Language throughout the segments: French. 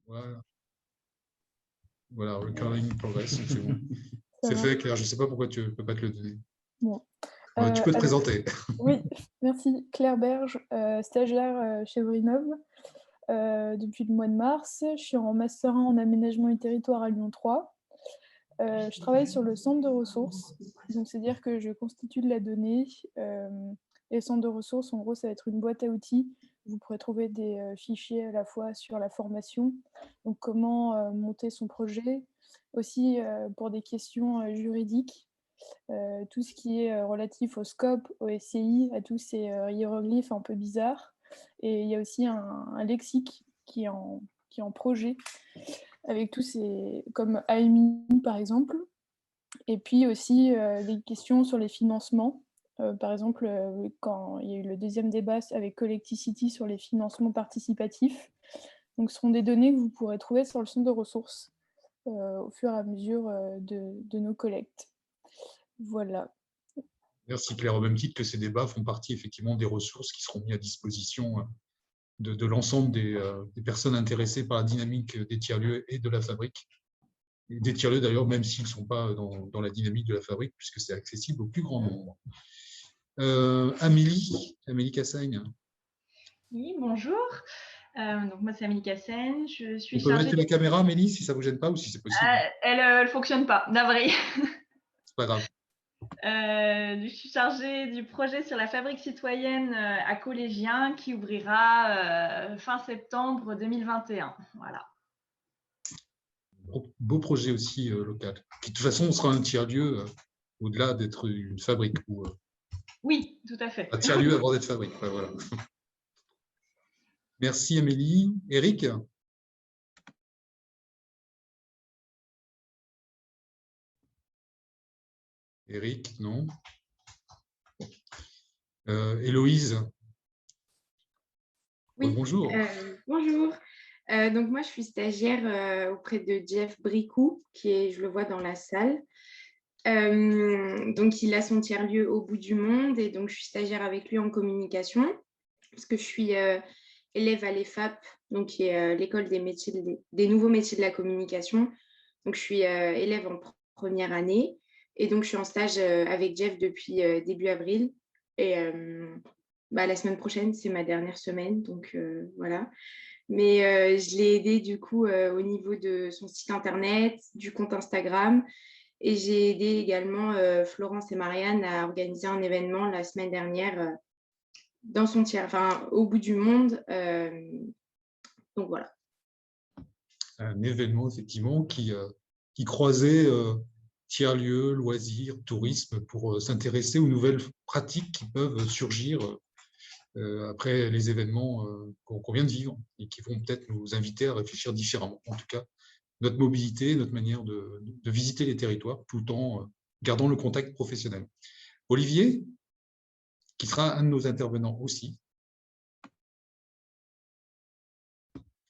Voilà, voilà, recurring progress, c'est bon. Ça C'est marche. fait, Claire. Je ne sais pas pourquoi tu ne peux pas te le donner. Bon. Tu peux te Alors, présenter. oui, merci. Claire Berge, stagiaire chez Brinov depuis le mois de mars. Je suis en master 1 en aménagement du territoire à Lyon 3. Je travaille sur le centre de ressources, donc c'est-à-dire que je constitue de la donnée. Et le centre de ressources, en gros, ça va être une boîte à outils. Vous pourrez trouver des fichiers à la fois sur la formation, donc comment monter son projet, aussi pour des questions juridiques, tout ce qui est relatif au scope, au SCI, à tous ces hiéroglyphes un peu bizarres. Et il y a aussi un lexique qui est en projet, avec tous ces, comme AMI par exemple, et puis aussi des questions sur les financements. Par exemple, quand il y a eu le deuxième débat avec Collecticity sur les financements participatifs. Donc, ce seront des données que vous pourrez trouver sur le centre de ressources au fur et à mesure de nos collectes. Voilà. Merci Claire. Au même titre que ces débats font partie effectivement des ressources qui seront mises à disposition de l'ensemble des personnes intéressées par la dynamique des tiers-lieux et de la fabrique. Et des tiers-lieux d'ailleurs, même s'ils ne sont pas dans la dynamique de la fabrique, puisque c'est accessible au plus grand nombre. Amélie Cassagne. Oui, bonjour. Donc moi, c'est Amélie Cassène. Je suis On peut mettre la caméra, Amélie, si ça ne vous gêne pas ou si c'est possible. Elle ne fonctionne pas, navré. C'est pas grave. Je suis chargée du projet sur la fabrique citoyenne à Collégien qui ouvrira fin septembre 2021. Voilà. Beau projet aussi local, qui de toute façon sera un tiers-lieu au-delà d'être une fabrique. Oui, tout à fait. Un tiers-lieu avant d'être fabrique. Ouais, voilà. Merci Amélie. Eric? Eric, non. Héloïse? Oui, bonjour. Bonjour. Donc moi, je suis stagiaire auprès de Jeff Bricou, qui est, je le vois dans la salle. Donc, il a son tiers-lieu au bout du monde et donc je suis stagiaire avec lui en communication parce que je suis élève à l'EFAP, donc qui est l'école des nouveaux métiers de la communication. Donc, je suis élève en première année et donc je suis en stage avec Jeff depuis début avril. Et la semaine prochaine, c'est ma dernière semaine, donc voilà. Mais je l'ai aidé du coup au niveau de son site internet, du compte Instagram. Et j'ai aidé également Florence et Marianne à organiser un événement la semaine dernière dans son au bout du monde. Donc voilà. Un événement effectivement qui croisait tiers-lieux, loisirs, tourisme pour s'intéresser aux nouvelles pratiques qui peuvent surgir après les événements qu'on vient de vivre et qui vont peut-être nous inviter à réfléchir différemment. En tout cas, notre mobilité, notre manière de visiter les territoires tout en gardant le contact professionnel. Olivier, qui sera un de nos intervenants aussi.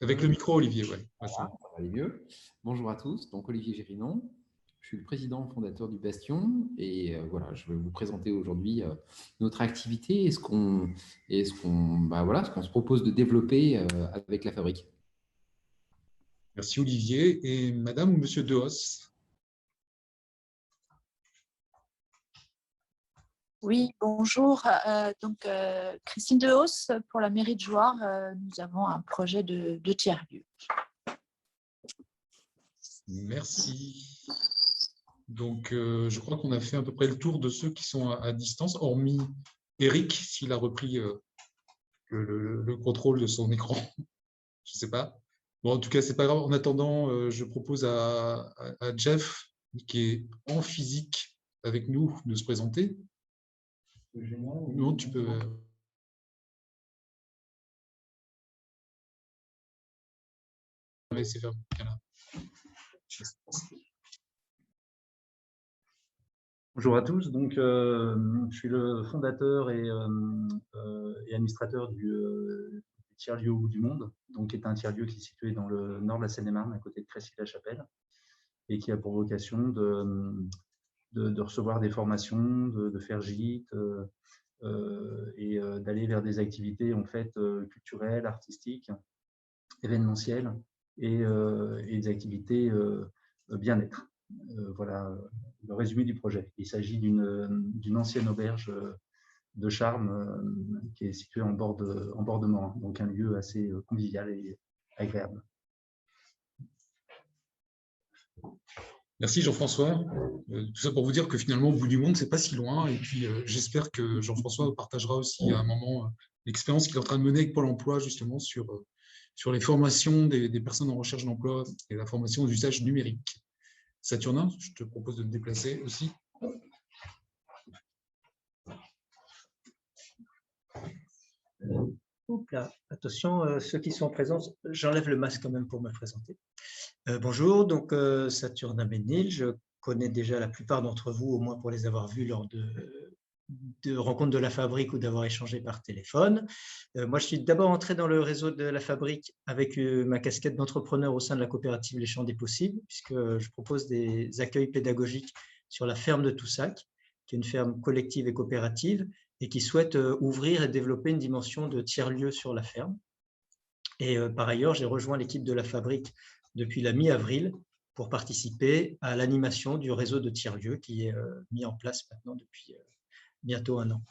Avec le micro, Olivier. Ouais. Voilà, ça va aller mieux. Bonjour à tous, donc Olivier Gérinon. Je suis le président fondateur du Bastion et voilà, je vais vous présenter aujourd'hui notre activité et ce qu'on se propose de développer avec la fabrique. Merci Olivier. Et Madame ou Monsieur Dehos? Oui, bonjour. Christine Dehos pour la mairie de Jouarre. Nous avons un projet de tiers-lieu. Merci. Donc, je crois qu'on a fait à peu près le tour de ceux qui sont à distance, hormis Eric, s'il a repris le contrôle de son écran. Je ne sais pas. Bon, en tout cas, ce n'est pas grave. En attendant, je propose à Jeff, qui est en physique avec nous, de se présenter. Non, tu peux... laisser faire. Bonjour à tous, donc je suis le fondateur et administrateur du tiers-lieu au bout du monde, donc qui est un tiers-lieu qui est situé dans le nord de la Seine-et-Marne, à côté de Crécy-la-Chapelle, et qui a pour vocation de recevoir des formations, de faire gîte et d'aller vers des activités en fait culturelles, artistiques, événementielles, et des activités bien-être. Voilà le résumé du projet. Il s'agit d'une ancienne auberge de Charmes qui est située en bord de Mans, donc un lieu assez convivial et agréable. Merci Jean-François. Tout ça pour vous dire que finalement, au bout du monde, c'est pas si loin. Et puis, j'espère que Jean-François partagera aussi à un moment l'expérience qu'il est en train de mener avec Pôle emploi, justement, sur les formations des personnes en recherche d'emploi et la formation aux usages numériques. Saturnin, je te propose de te déplacer aussi. Oups là. Attention, ceux qui sont présents, j'enlève le masque quand même pour me présenter. Bonjour, donc Saturnin Ménil, je connais déjà la plupart d'entre vous, au moins pour les avoir vus lors de rencontres de la Fabrique ou d'avoir échangé par téléphone. Moi, je suis d'abord entré dans le réseau de la Fabrique avec ma casquette d'entrepreneur au sein de la coopérative Les Champs des Possibles, puisque je propose des accueils pédagogiques sur la ferme de Toussac, qui est une ferme collective et coopérative, et qui souhaite ouvrir et développer une dimension de tiers-lieu sur la ferme. Et par ailleurs, j'ai rejoint l'équipe de la Fabrique depuis la mi-avril pour participer à l'animation du réseau de tiers-lieux qui est mis en place maintenant depuis bientôt 1 an.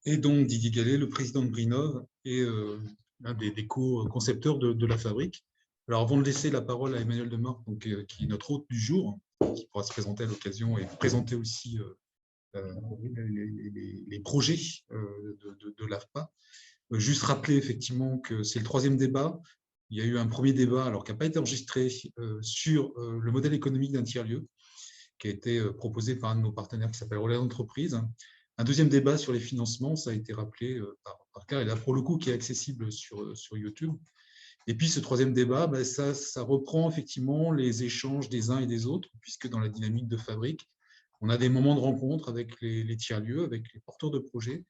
Et donc Didier Gallet, le président de Brinov et l'un des co-concepteurs de la Fabrique. Alors avant de laisser la parole à Emmanuel Demarque, donc, qui est notre hôte du jour, qui pourra se présenter à l'occasion et présenter aussi les projets de l'AFPA. Juste rappeler effectivement que c'est le 3e débat. Il y a eu un premier débat, alors qui n'a pas été enregistré, sur le modèle économique d'un tiers-lieu, qui a été proposé par un de nos partenaires qui s'appelle Relais d'entreprise. Un 2e débat sur les financements, ça a été rappelé par Claire, et là pour le coup qui est accessible sur YouTube. Et puis ce 3e débat, ça reprend effectivement les échanges des uns et des autres, puisque dans la dynamique de Fabrique, on a des moments de rencontre avec les tiers-lieux, avec les porteurs de projets,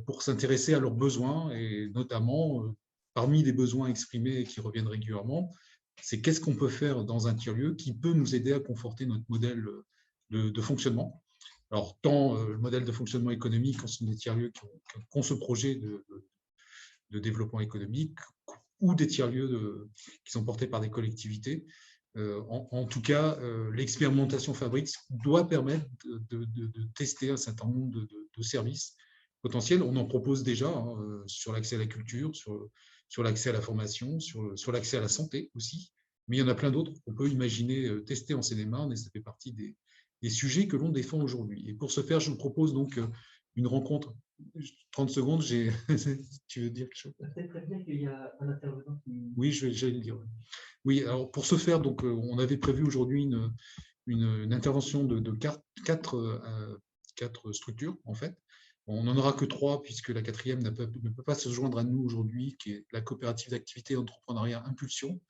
pour s'intéresser à leurs besoins, et notamment, parmi les besoins exprimés et qui reviennent régulièrement, c'est qu'est-ce qu'on peut faire dans un tiers-lieu qui peut nous aider à conforter notre modèle de fonctionnement. Alors, tant le modèle de fonctionnement économique, quand ce sont des tiers-lieux qui ont ce projet de développement économique, ou des tiers-lieux qui sont portés par des collectivités. En tout cas, l'expérimentation Fabrique doit permettre de tester un certain nombre de services potentiels. On en propose déjà sur l'accès à la culture, sur l'accès à la formation, sur l'accès à la santé aussi. Mais il y en a plein d'autres qu'on peut imaginer tester en Seine-et-Marne, et ça fait partie des sujets que l'on défend aujourd'hui. Et pour ce faire, je vous propose donc une rencontre. 30 secondes, tu veux dire quelque chose? C'est très bien qu'il y a un intervenant qui... Oui, je vais le dire. Oui, alors pour ce faire, donc, on avait prévu aujourd'hui une intervention de 4 structures, en fait. On n'en aura que 3, puisque la 4e ne peut pas se joindre à nous aujourd'hui, qui est la coopérative d'activité et d'entrepreneuriat Impulsion.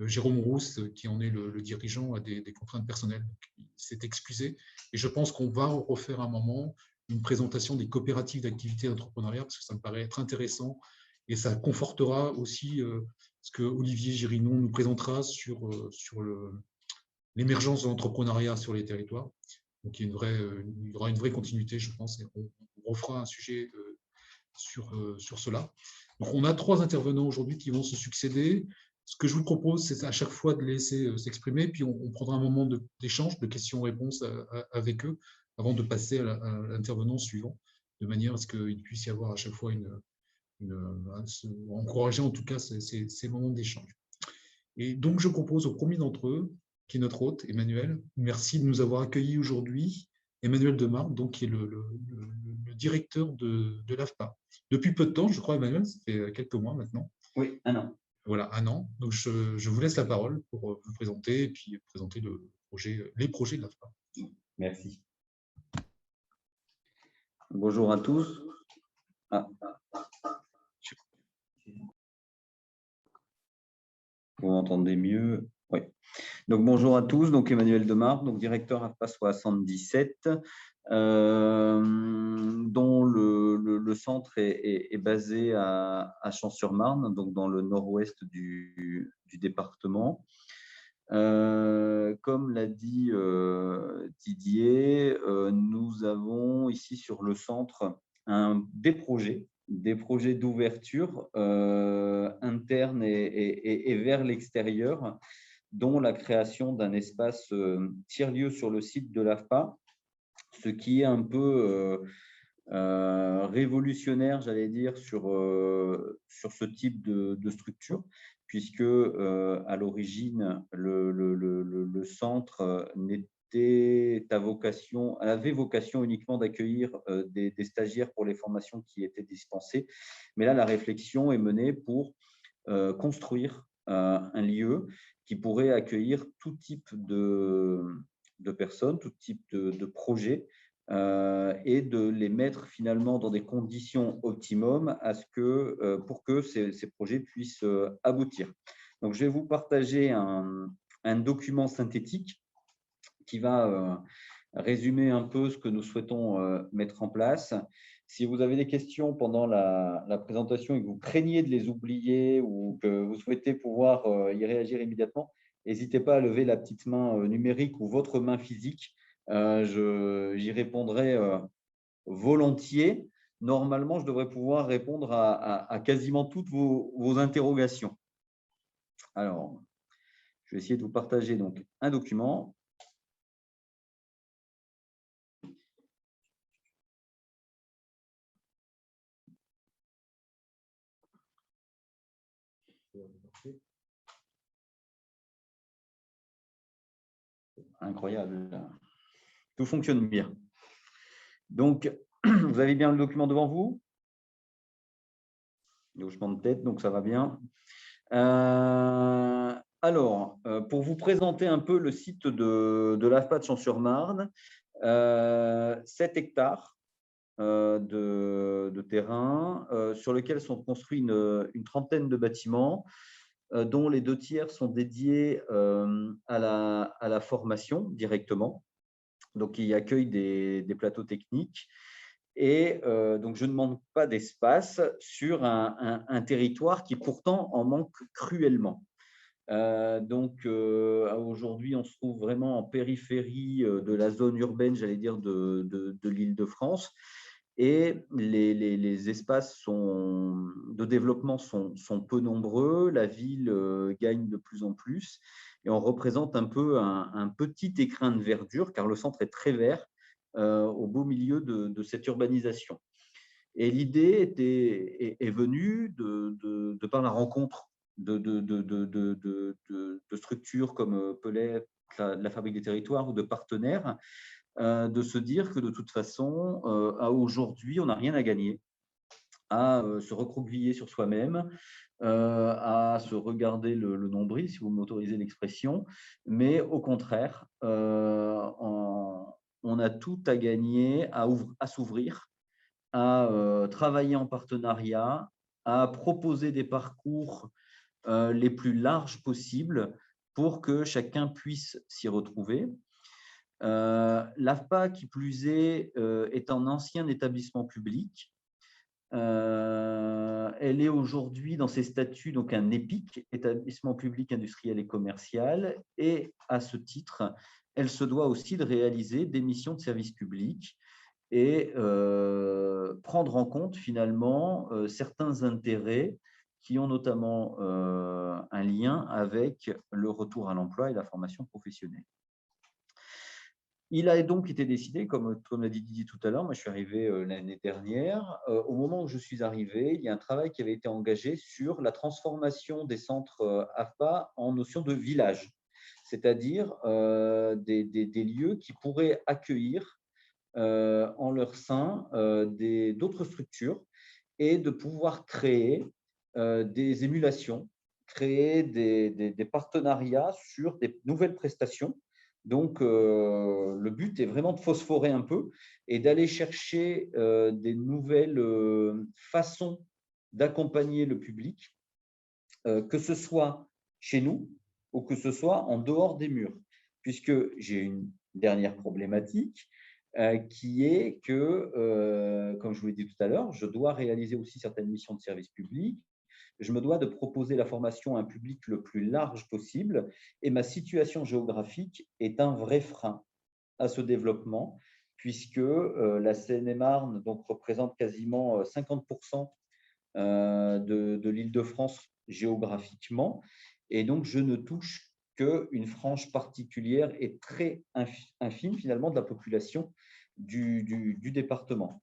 Jérôme Rousse, qui en est le dirigeant, a des contraintes personnelles, donc il s'est excusé. Et je pense qu'on va refaire un moment une présentation des coopératives d'activité et d'entrepreneuriat, parce que ça me paraît être intéressant, et ça confortera aussi ce que Olivier Girinon nous présentera sur l'émergence de l'entrepreneuriat sur les territoires. Donc il y aura une vraie continuité, je pense, et on refera un sujet sur cela. Donc on a 3 intervenants aujourd'hui qui vont se succéder. Ce que je vous propose, c'est à chaque fois de laisser s'exprimer, puis on prendra un moment d'échange, de questions-réponses avec eux, avant de passer à l'intervenant suivant, de manière à ce qu'il puisse y avoir à chaque fois encourager en tout cas ces moments d'échange. Et donc, je propose au premier d'entre eux, qui est notre hôte, Emmanuel. Merci de nous avoir accueillis aujourd'hui. Emmanuel Demarque, donc, qui est le directeur de l'AFPA. Depuis peu de temps, je crois, Emmanuel, ça fait quelques mois maintenant. Oui, 1 an. Voilà, 1 an. Donc, je vous laisse la parole pour vous présenter et puis présenter les projets de l'AFPA. Merci. Bonjour à tous. Vous m'entendez mieux? Oui. Donc, bonjour à tous. Donc, Emmanuel Demarque, donc directeur AFPA 77, dont le centre est basé à Champs-sur-Marne, donc dans le nord-ouest du département. Comme l'a dit Didier, nous avons ici sur le centre des projets d'ouverture interne et vers l'extérieur, dont la création d'un espace tiers-lieu sur le site de l'AFPA, ce qui est un peu révolutionnaire, j'allais dire, sur ce type de structure, puisque à l'origine, le centre avait vocation uniquement d'accueillir des stagiaires pour les formations qui étaient dispensées. Mais là, la réflexion est menée pour construire un lieu qui pourrait accueillir tout type de personnes, tout type de projets, et de les mettre finalement dans des conditions optimum pour que ces projets puissent aboutir. Donc, je vais vous partager un document synthétique qui va résumer un peu ce que nous souhaitons mettre en place. Si vous avez des questions pendant la présentation et que vous craignez de les oublier ou que vous souhaitez pouvoir y réagir immédiatement, n'hésitez pas à lever la petite main numérique ou votre main physique. J'y répondrai volontiers. Normalement, je devrais pouvoir répondre à quasiment toutes vos interrogations. Alors, je vais essayer de vous partager donc un document. Incroyable. Tout fonctionne bien. Donc, vous avez bien le document devant vous? Hochement de tête, donc ça va bien. Alors, pour vous présenter un peu le site de l'AFPA de Champs-sur-Marne, 7 hectares de terrain sur lequel sont construits une trentaine de bâtiments, dont les 2 tiers sont dédiés à la formation directement. Donc, il accueille des plateaux techniques. Et donc, je ne manque pas d'espace sur un territoire qui pourtant en manque cruellement. Aujourd'hui, on se trouve vraiment en périphérie de la zone urbaine, j'allais dire, de l'Île-de-France. Et les espaces de développement sont peu nombreux. La ville gagne de plus en plus. Et on représente un peu un petit écrin de verdure, car le centre est très vert, au beau milieu de cette urbanisation. Et l'idée est venue de par la rencontre de structures comme peut l'être la Fabrique des Territoires ou de partenaires, de se dire que de toute façon, à aujourd'hui, on n'a rien à gagner à se recroqueviller sur soi-même, à se regarder le nombril, si vous m'autorisez l'expression, mais au contraire, on a tout à gagner à s'ouvrir, à travailler en partenariat, à proposer des parcours les plus larges possibles pour que chacun puisse s'y retrouver. L'AFPA, qui plus est un ancien établissement public. Elle est aujourd'hui dans ses statuts donc un EPIC, établissement public industriel et commercial, et à ce titre, elle se doit aussi de réaliser des missions de service public et prendre en compte finalement certains intérêts qui ont notamment un lien avec le retour à l'emploi et la formation professionnelle. Il a donc été décidé, comme l'a dit Didier tout à l'heure, moi je suis arrivé l'année dernière, au moment où je suis arrivé, il y a un travail qui avait été engagé sur la transformation des centres AFPA en notion de village, c'est-à-dire des lieux qui pourraient accueillir en leur sein d'autres structures et de pouvoir créer des émulations, créer des partenariats sur des nouvelles prestations. Donc, le but est vraiment de phosphorer un peu et d'aller chercher des nouvelles façons d'accompagner le public, que ce soit chez nous ou que ce soit en dehors des murs. Puisque j'ai une dernière problématique qui est que, comme je vous l'ai dit tout à l'heure, je dois réaliser aussi certaines missions de service public. Je me dois de proposer la formation à un public le plus large possible et ma situation géographique est un vrai frein à ce développement puisque la Seine-et-Marne donc, représente quasiment 50% de l'Île-de-France géographiquement. Et donc, je ne touche qu'une frange particulière et très infime, finalement, de la population du département.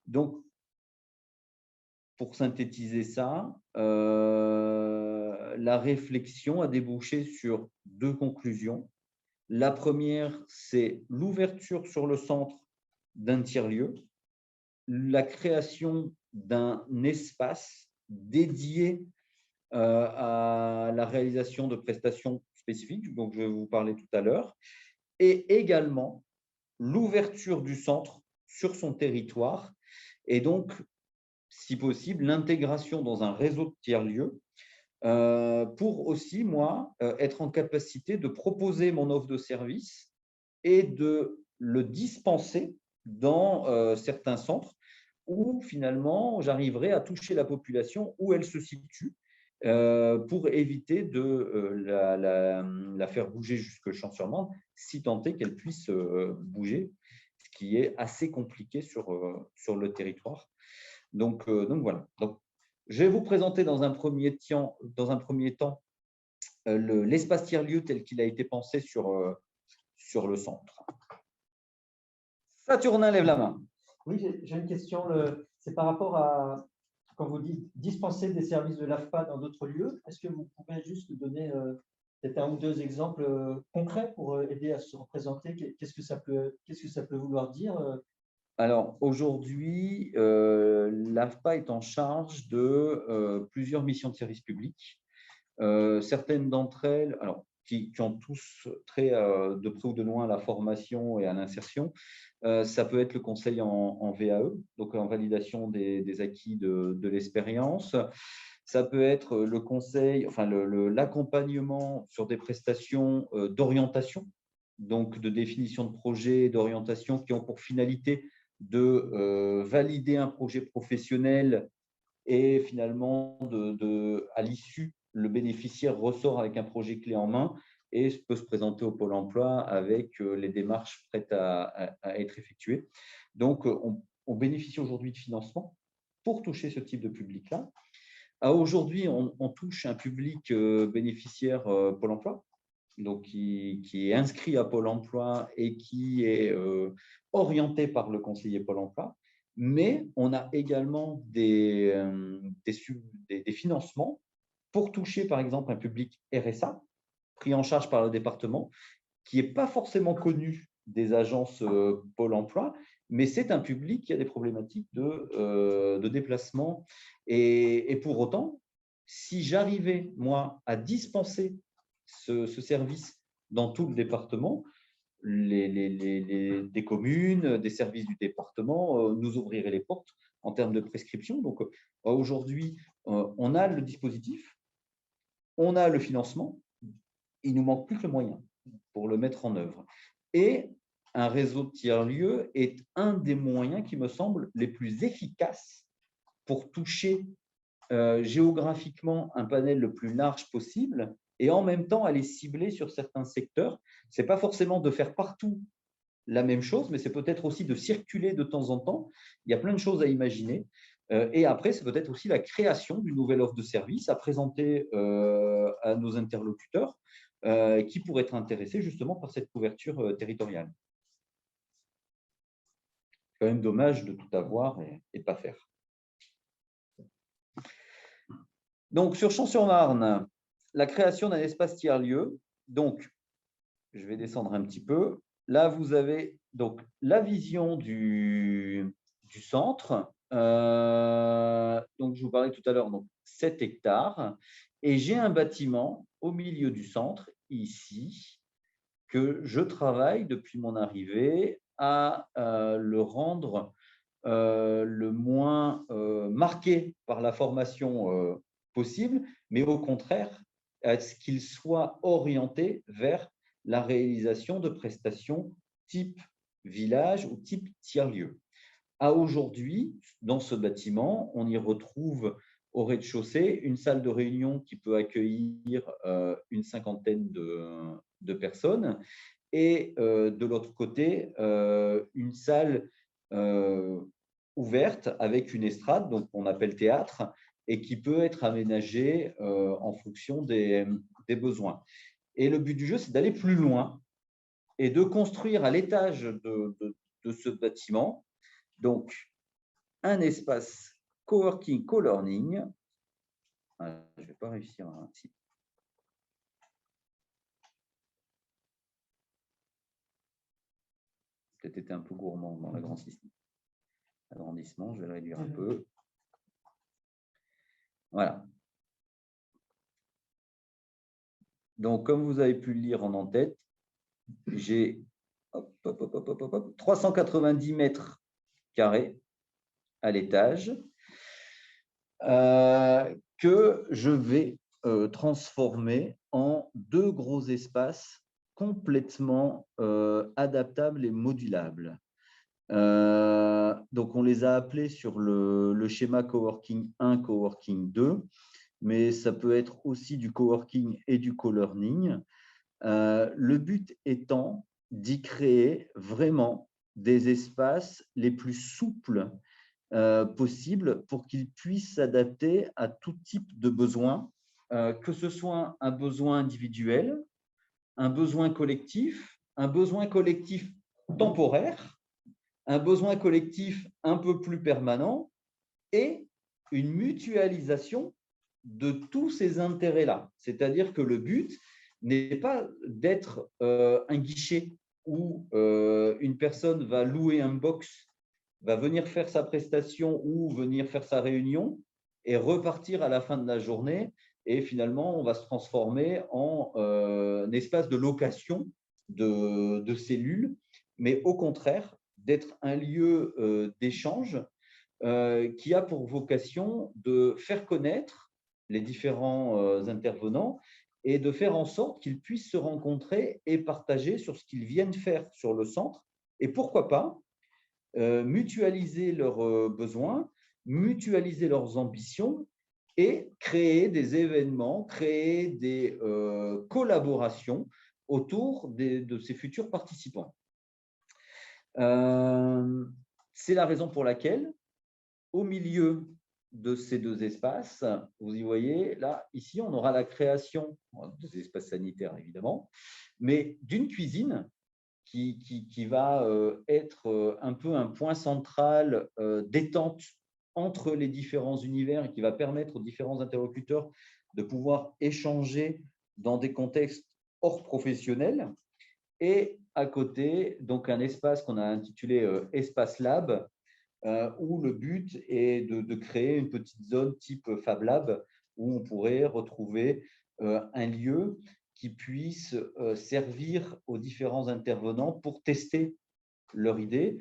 Donc, pour synthétiser ça, la réflexion a débouché sur 2 conclusions. La première, c'est l'ouverture sur le centre d'un tiers-lieu, la création d'un espace dédié à la réalisation de prestations spécifiques, dont je vais vous parler tout à l'heure, et également l'ouverture du centre sur son territoire, et donc, si possible, l'intégration dans un réseau de tiers-lieux pour aussi, moi, être en capacité de proposer mon offre de service et de le dispenser dans certains centres où, finalement, j'arriverai à toucher la population où elle se situe pour éviter de la faire bouger jusque Champs-sur-Marne, si tant est qu'elle puisse bouger, ce qui est assez compliqué sur le territoire. Donc voilà. Donc, je vais vous présenter dans un premier temps l'espace tiers-lieu tel qu'il a été pensé sur le centre. Saturnin lève la main. Oui, j'ai une question. C'est par rapport à quand vous dites dispenser des services de l'AFPA dans d'autres lieux. Est-ce que vous pouvez juste donner peut-être 1 ou 2 exemples concrets pour aider à se représenter? Qu'est-ce que ça peut vouloir dire? Alors, aujourd'hui, l'AFPA est en charge de plusieurs missions de service public. Certaines d'entre elles, alors, qui ont tous trait de près ou de loin à la formation et à l'insertion, ça peut être le conseil en VAE, donc en validation des acquis de l'expérience. Ça peut être le conseil, enfin l'accompagnement sur des prestations d'orientation, donc de définition de projets, d'orientation qui ont pour finalité de valider un projet professionnel et finalement, à l'issue, le bénéficiaire ressort avec un projet clé en main et peut se présenter au Pôle emploi avec les démarches prêtes à être effectuées. Donc, on bénéficie aujourd'hui de financement pour toucher ce type de public-là. Aujourd'hui, on touche un public bénéficiaire Pôle emploi, donc qui est inscrit à Pôle emploi et qui est orienté par le conseiller Pôle emploi. Mais on a également des financements pour toucher, par exemple, un public RSA, pris en charge par le département, qui n'est pas forcément connu des agences Pôle emploi, mais c'est un public qui a des problématiques de déplacement. Et pour autant, si j'arrivais, moi, à dispenser ce service dans tout le département, des communes, des services du département nous ouvriraient les portes en termes de prescription. Donc, aujourd'hui, on a le dispositif, on a le financement, il nous manque plus que le moyen pour le mettre en œuvre. Et un réseau de tiers-lieux est un des moyens qui me semble les plus efficaces pour toucher géographiquement un panel le plus large possible et en même temps aller cibler sur certains secteurs. Ce n'est pas forcément de faire partout la même chose, mais c'est peut-être aussi de circuler de temps en temps. Il y a plein de choses à imaginer. Et après, c'est peut-être aussi la création d'une nouvelle offre de service à présenter à nos interlocuteurs qui pourraient être intéressés justement par cette couverture territoriale. C'est quand même dommage de tout avoir et pas faire. Donc, sur Champs-sur-Marne, la création d'un espace tiers-lieu. Donc, je vais descendre un petit peu. Là, vous avez donc la vision du centre. Donc, je vous parlais tout à l'heure, donc 7 hectares. Et j'ai un bâtiment au milieu du centre, ici, que je travaille depuis mon arrivée à le rendre le moins marqué par la formation possible, mais au contraire, à ce qu'il soit orienté vers la réalisation de prestations type village ou type tiers-lieu. À aujourd'hui, dans ce bâtiment, on y retrouve au rez-de-chaussée une salle de réunion qui peut accueillir une 50aine de personnes et de l'autre côté, une salle ouverte avec une estrade, donc on appelle théâtre, et qui peut être aménagée en fonction des besoins. Et le but du jeu, c'est d'aller plus loin et de construire à l'étage de ce bâtiment donc un espace coworking, co-learning. Je ne vais pas réussir à… Peut-être été un peu gourmand dans l'agrandissement. Je vais le réduire un peu. Voilà. Donc, comme vous avez pu le lire en en-tête, j'ai 390 mètres carrés à l'étage que je vais transformer en 2 gros espaces complètement adaptables et modulables. Donc, on les a appelés sur le schéma coworking 1, coworking 2, mais ça peut être aussi du coworking et du co-learning. Le but étant d'y créer vraiment des espaces les plus souples possibles pour qu'ils puissent s'adapter à tout type de besoin, que ce soit un besoin individuel, un besoin collectif temporaire, un besoin collectif un peu plus permanent et une mutualisation de tous ces intérêts-là. C'est-à-dire que le but n'est pas d'être un guichet où une personne va louer un box, va venir faire sa prestation ou venir faire sa réunion et repartir à la fin de la journée. Et finalement, on va se transformer en un espace de location de cellules, mais au contraire, d'être un lieu d'échange qui a pour vocation de faire connaître les différents intervenants et de faire en sorte qu'ils puissent se rencontrer et partager sur ce qu'ils viennent faire sur le centre. Et pourquoi pas mutualiser leurs besoins, mutualiser leurs ambitions et créer des événements, créer des collaborations autour de ces futurs participants. C'est la raison pour laquelle, au milieu de ces 2 espaces, vous y voyez, là, ici, on aura la création des espaces sanitaires, évidemment, mais d'une cuisine qui va être un peu un point central détente entre les différents univers et qui va permettre aux différents interlocuteurs de pouvoir échanger dans des contextes hors professionnels. Et à côté, donc un espace qu'on a intitulé Espace Lab, où le but est de créer une petite zone type Fab Lab où on pourrait retrouver un lieu qui puisse servir aux différents intervenants pour tester leur idée.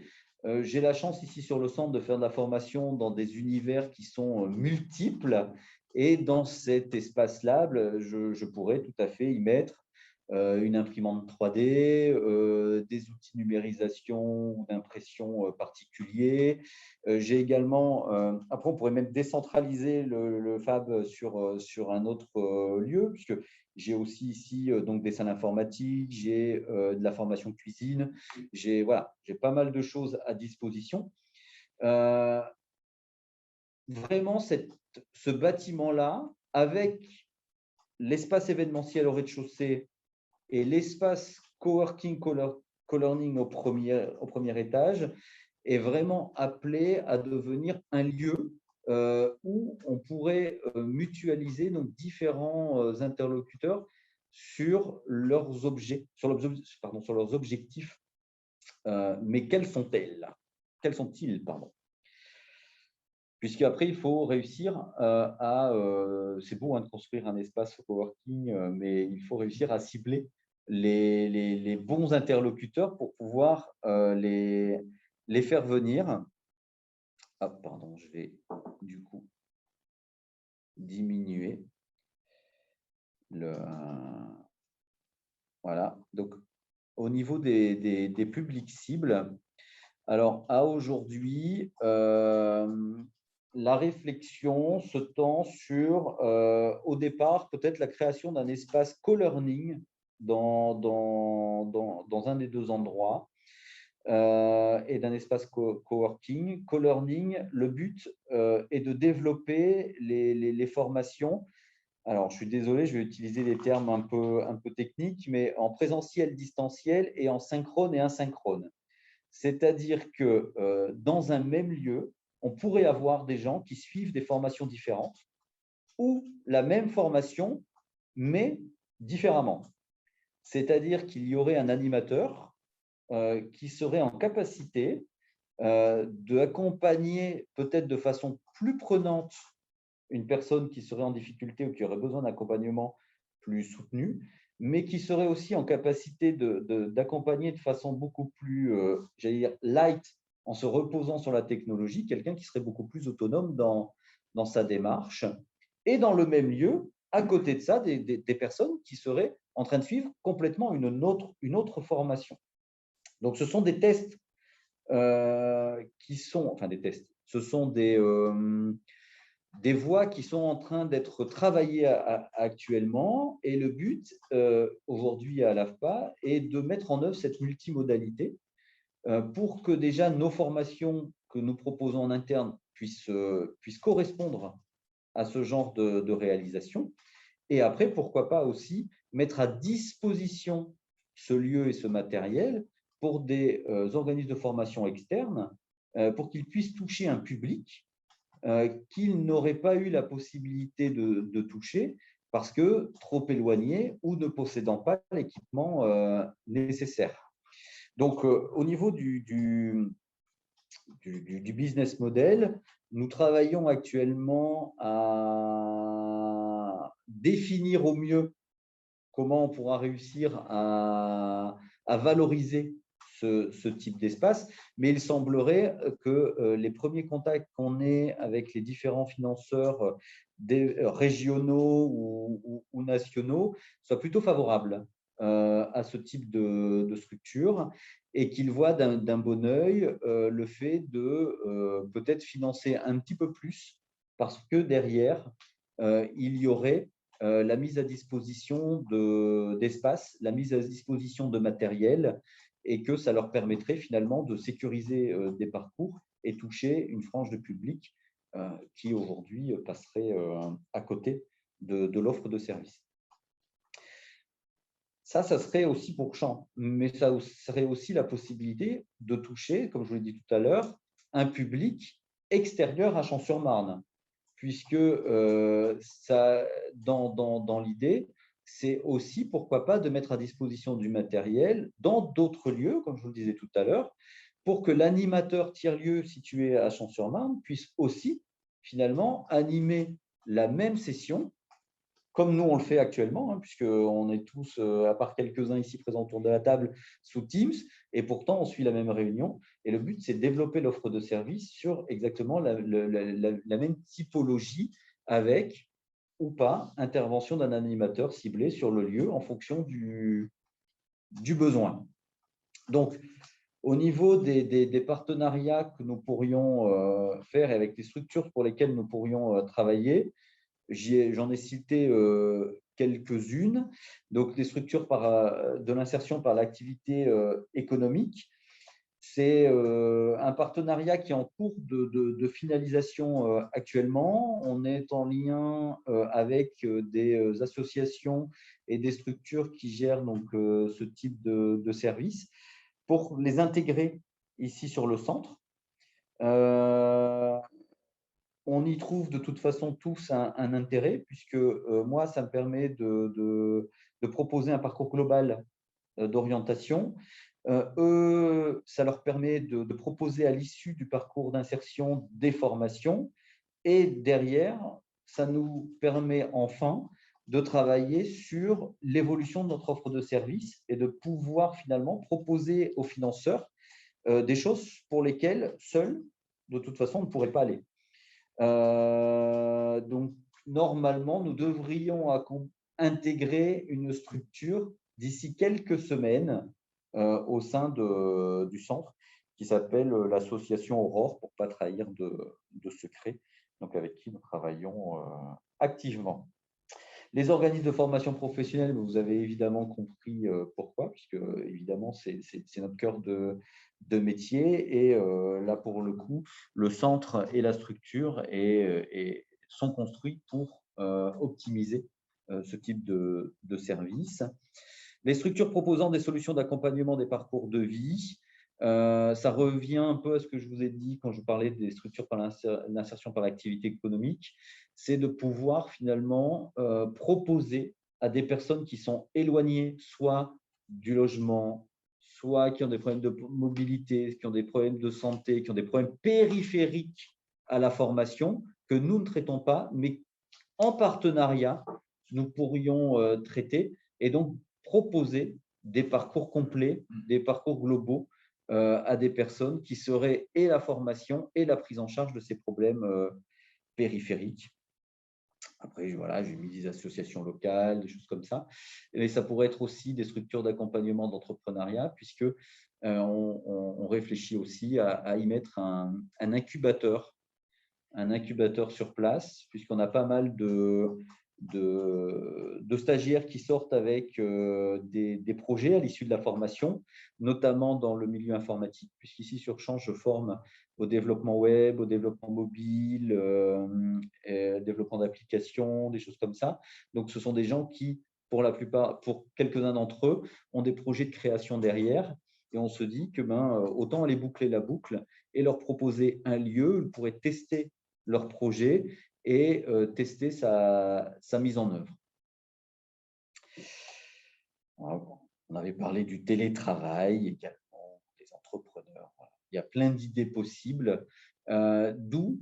J'ai la chance ici sur le centre de faire de la formation dans des univers qui sont multiples et dans cet espace lab, je pourrais tout à fait y mettre une imprimante 3D, des outils de numérisation ou d'impression particuliers. J'ai également, après on pourrait même décentraliser le Fab sur un autre lieu, puisque j'ai aussi ici donc des salles informatiques, j'ai de la formation cuisine, j'ai pas mal de choses à disposition. Vraiment, ce bâtiment-là, avec l'espace événementiel au rez-de-chaussée et l'espace coworking, co-learning au premier étage, est vraiment appelé à devenir un lieu où on pourrait mutualiser donc différents interlocuteurs sur leurs objectifs. Mais quels sont-ils, puisqu'après, il faut réussir c'est beau de construire un espace coworking, mais il faut réussir à cibler les bons interlocuteurs pour pouvoir les faire venir. Ah, pardon, je vais du coup diminuer voilà. Donc, au niveau des publics cibles, alors à aujourd'hui, la réflexion se tend sur, au départ, peut-être la création d'un espace co-learning dans un des deux endroits et d'un espace coworking, co-learning. Le but est de développer les formations. Alors, je suis désolé, je vais utiliser des termes un peu techniques, mais en présentiel, distanciel et en synchrone et asynchrone. C'est-à-dire que dans un même lieu, on pourrait avoir des gens qui suivent des formations différentes ou la même formation, mais différemment. C'est-à-dire qu'il y aurait un animateur qui serait en capacité d'accompagner peut-être de façon plus prenante une personne qui serait en difficulté ou qui aurait besoin d'accompagnement plus soutenu, mais qui serait aussi en capacité d'accompagner de façon beaucoup plus, j'allais dire, light, en se reposant sur la technologie, quelqu'un qui serait beaucoup plus autonome dans sa démarche. Et dans le même lieu, à côté de ça, des personnes qui seraient en train de suivre complètement une autre formation. Donc, ce sont des tests qui sont, enfin des tests, ce sont des voies qui sont en train d'être travaillées actuellement. Et le but, aujourd'hui à l'AFPA, est de mettre en œuvre cette multimodalité pour que déjà nos formations que nous proposons en interne puissent correspondre à ce genre de réalisation. Et après, pourquoi pas aussi mettre à disposition ce lieu et ce matériel pour des organismes de formation externes pour qu'ils puissent toucher un public qu'ils n'auraient pas eu la possibilité de toucher parce que trop éloignés ou ne possédant pas l'équipement nécessaire. Donc, au niveau du business model, nous travaillons actuellement à définir au mieux comment on pourra réussir à valoriser ce type d'espace, mais il semblerait que les premiers contacts qu'on ait avec les différents financeurs régionaux ou nationaux soient plutôt favorables à ce type de structure et qu'ils voient d'un bon œil le fait de peut-être financer un petit peu plus parce que derrière, il y aurait la mise à disposition d'espace, la mise à disposition de matériel et que ça leur permettrait finalement de sécuriser des parcours et toucher une frange de public qui aujourd'hui passerait à côté de l'offre de service. Ça serait aussi pour Champs, mais ça serait aussi la possibilité de toucher, comme je vous l'ai dit tout à l'heure, un public extérieur à Champs-sur-Marne, puisque dans l'idée, c'est aussi, pourquoi pas, de mettre à disposition du matériel dans d'autres lieux, comme je vous le disais tout à l'heure, pour que l'animateur tiers-lieu situé à Champs-sur-Marne puisse aussi, finalement, animer la même session, comme nous, on le fait actuellement, hein, puisqu'on est tous, à part quelques-uns ici présents autour de la table, sous Teams, et pourtant, on suit la même réunion. Et le but, c'est de développer l'offre de service sur exactement la même typologie avec ou pas intervention d'un animateur ciblé sur le lieu en fonction du besoin. Donc, au niveau des partenariats que nous pourrions faire avec les structures pour lesquelles nous pourrions travailler, j'en ai cité quelques-unes. Donc, des structures de l'insertion par l'activité économique. C'est un partenariat qui est en cours de finalisation actuellement. On est en lien avec des associations et des structures qui gèrent donc, ce type de services pour les intégrer ici sur le centre. On y trouve de toute façon tous un intérêt, puisque moi, ça me permet de proposer un parcours global d'orientation. Eux, ça leur permet de proposer à l'issue du parcours d'insertion des formations. Et derrière, ça nous permet enfin de travailler sur l'évolution de notre offre de service et de pouvoir finalement proposer aux financeurs des choses pour lesquelles seuls, de toute façon, on ne pourrait pas aller. Donc, normalement, nous devrions intégrer une structure d'ici quelques semaines au sein du centre qui s'appelle l'association Aurore, pour ne pas trahir de secret, donc avec qui nous travaillons activement. Les organismes de formation professionnelle, vous avez évidemment compris pourquoi, puisque évidemment, c'est notre cœur de métier. Et là, pour le coup, le centre et la structure sont construits pour optimiser ce type de service. Les structures proposant des solutions d'accompagnement des parcours de vie, ça revient un peu à ce que je vous ai dit quand je parlais des structures par l'insertion par l'activité économique, c'est de pouvoir finalement proposer à des personnes qui sont éloignées soit du logement, soit qui ont des problèmes de mobilité, qui ont des problèmes de santé, qui ont des problèmes périphériques à la formation, que nous ne traitons pas, mais en partenariat, nous pourrions traiter et donc proposer des parcours complets, des parcours globaux à des personnes qui seraient et la formation et la prise en charge de ces problèmes périphériques. Après, voilà, j'ai mis des associations locales, des choses comme ça. Et ça pourrait être aussi des structures d'accompagnement d'entrepreneuriat, puisque on réfléchit aussi à y mettre un incubateur sur place, puisqu'on a pas mal de stagiaires qui sortent avec des projets à l'issue de la formation, notamment dans le milieu informatique, puisqu'ici sur Change, je forme au développement web, au développement mobile, développement d'applications, des choses comme ça. Donc, ce sont des gens qui, pour quelques-uns d'entre eux, ont des projets de création derrière. Et on se dit que autant aller boucler la boucle et leur proposer un lieu où ils pourraient tester leur projet et tester sa mise en œuvre. On avait parlé du télétravail également, des entrepreneurs. Voilà. Il y a plein d'idées possibles, d'où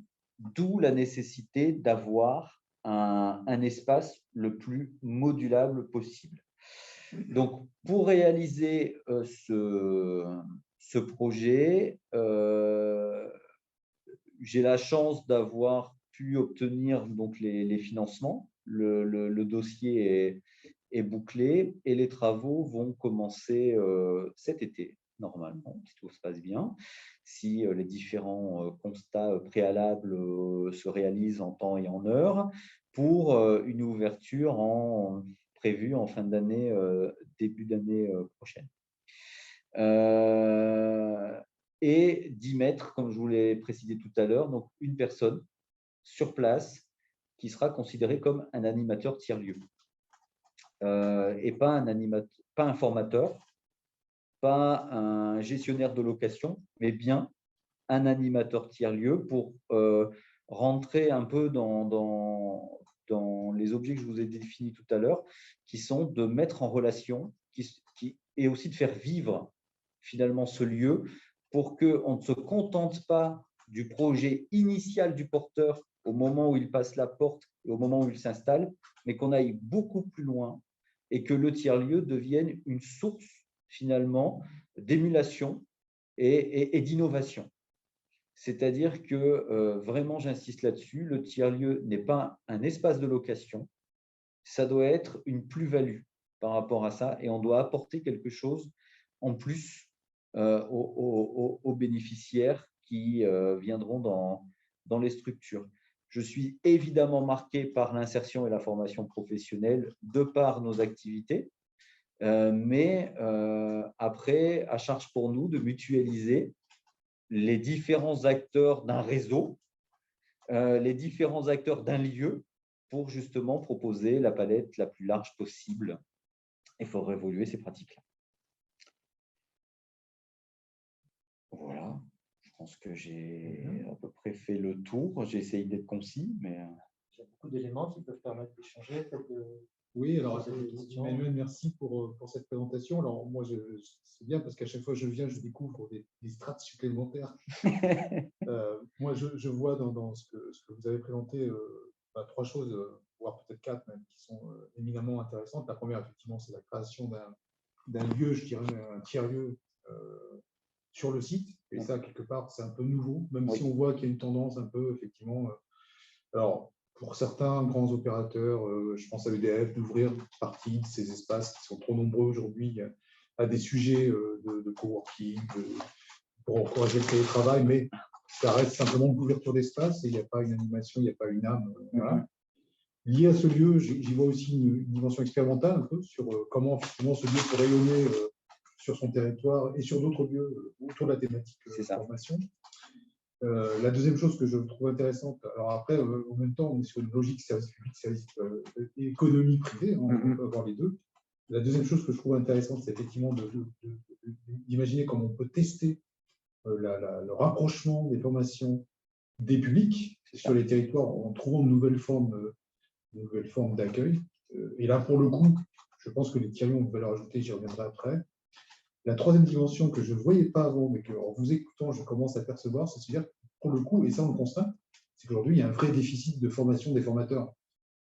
la nécessité d'avoir un espace le plus modulable possible. Donc, pour réaliser ce projet, j'ai la chance d'avoir pu obtenir donc les financements. Le dossier est bouclé et les travaux vont commencer cet été, normalement, si tout se passe bien, si les différents constats préalables se réalisent en temps et en heure, pour une ouverture prévue en fin d'année, début d'année prochaine. Et d'y mettre, comme je vous l'ai précisé tout à l'heure, donc une personne sur place qui sera considérée comme un animateur tiers-lieu. Et pas un formateur, pas un gestionnaire de location, mais bien un animateur tiers-lieu pour rentrer un peu dans les objets que je vous ai définis tout à l'heure, qui sont de mettre en relation et aussi de faire vivre finalement ce lieu pour qu'on ne se contente pas du projet initial du porteur au moment où il passe la porte et au moment où il s'installe, mais qu'on aille beaucoup plus loin et que le tiers-lieu devienne une source finalement d'émulation et d'innovation. C'est-à-dire que vraiment, j'insiste là-dessus, le tiers-lieu n'est pas un espace de location, ça doit être une plus-value par rapport à ça et on doit apporter quelque chose en plus aux bénéficiaires qui viendront dans les structures. Je suis évidemment marqué par l'insertion et la formation professionnelle de par nos activités, mais après, à charge pour nous de mutualiser les différents acteurs d'un réseau, les différents acteurs d'un lieu pour justement proposer la palette la plus large possible. Il faudra évoluer ces pratiques-là. Voilà, je pense que j'ai à peu près fait le tour. J'ai essayé d'être concis, mais… Il y a beaucoup d'éléments qui peuvent permettre d'échanger. Oui, alors Emmanuel, merci pour cette présentation. Alors moi, c'est bien parce qu'à chaque fois que je viens, je découvre des strates supplémentaires. Moi, je vois dans ce que vous avez présenté trois choses, voire peut-être quatre même, qui sont éminemment intéressantes. La première, effectivement, c'est la création d'un lieu, je dirais un tiers-lieu sur le site. Et ça, quelque part, c'est un peu nouveau, même si on voit qu'il y a une tendance un peu, effectivement. Alors, pour certains grands opérateurs, je pense à EDF, d'ouvrir partie de ces espaces qui sont trop nombreux aujourd'hui à des sujets de coworking, pour encourager le télétravail, mais ça reste simplement une ouverture d'espace et il n'y a pas une animation, il n'y a pas une âme. Voilà. lié à ce lieu, j'y vois aussi une dimension expérimentale un peu sur comment effectivement ce lieu peut rayonner sur son territoire et sur d'autres lieux autour de la thématique formation. La deuxième chose que je trouve intéressante, alors après, en même temps, on est sur une logique service public, service économie privée, hein, on peut avoir les deux. La deuxième chose que je trouve intéressante, c'est effectivement d'imaginer comment on peut tester le rapprochement des formations des publics sur les territoires en trouvant de nouvelles formes d'accueil. Et là, pour le coup, je pense que les tiers-lieux ont une valeur ajoutée, j'y reviendrai après. La troisième dimension que je ne voyais pas avant, mais qu'en vous écoutant, je commence à percevoir, c'est de se dire, pour le coup, et ça on le constate, c'est qu'aujourd'hui, il y a un vrai déficit de formation des formateurs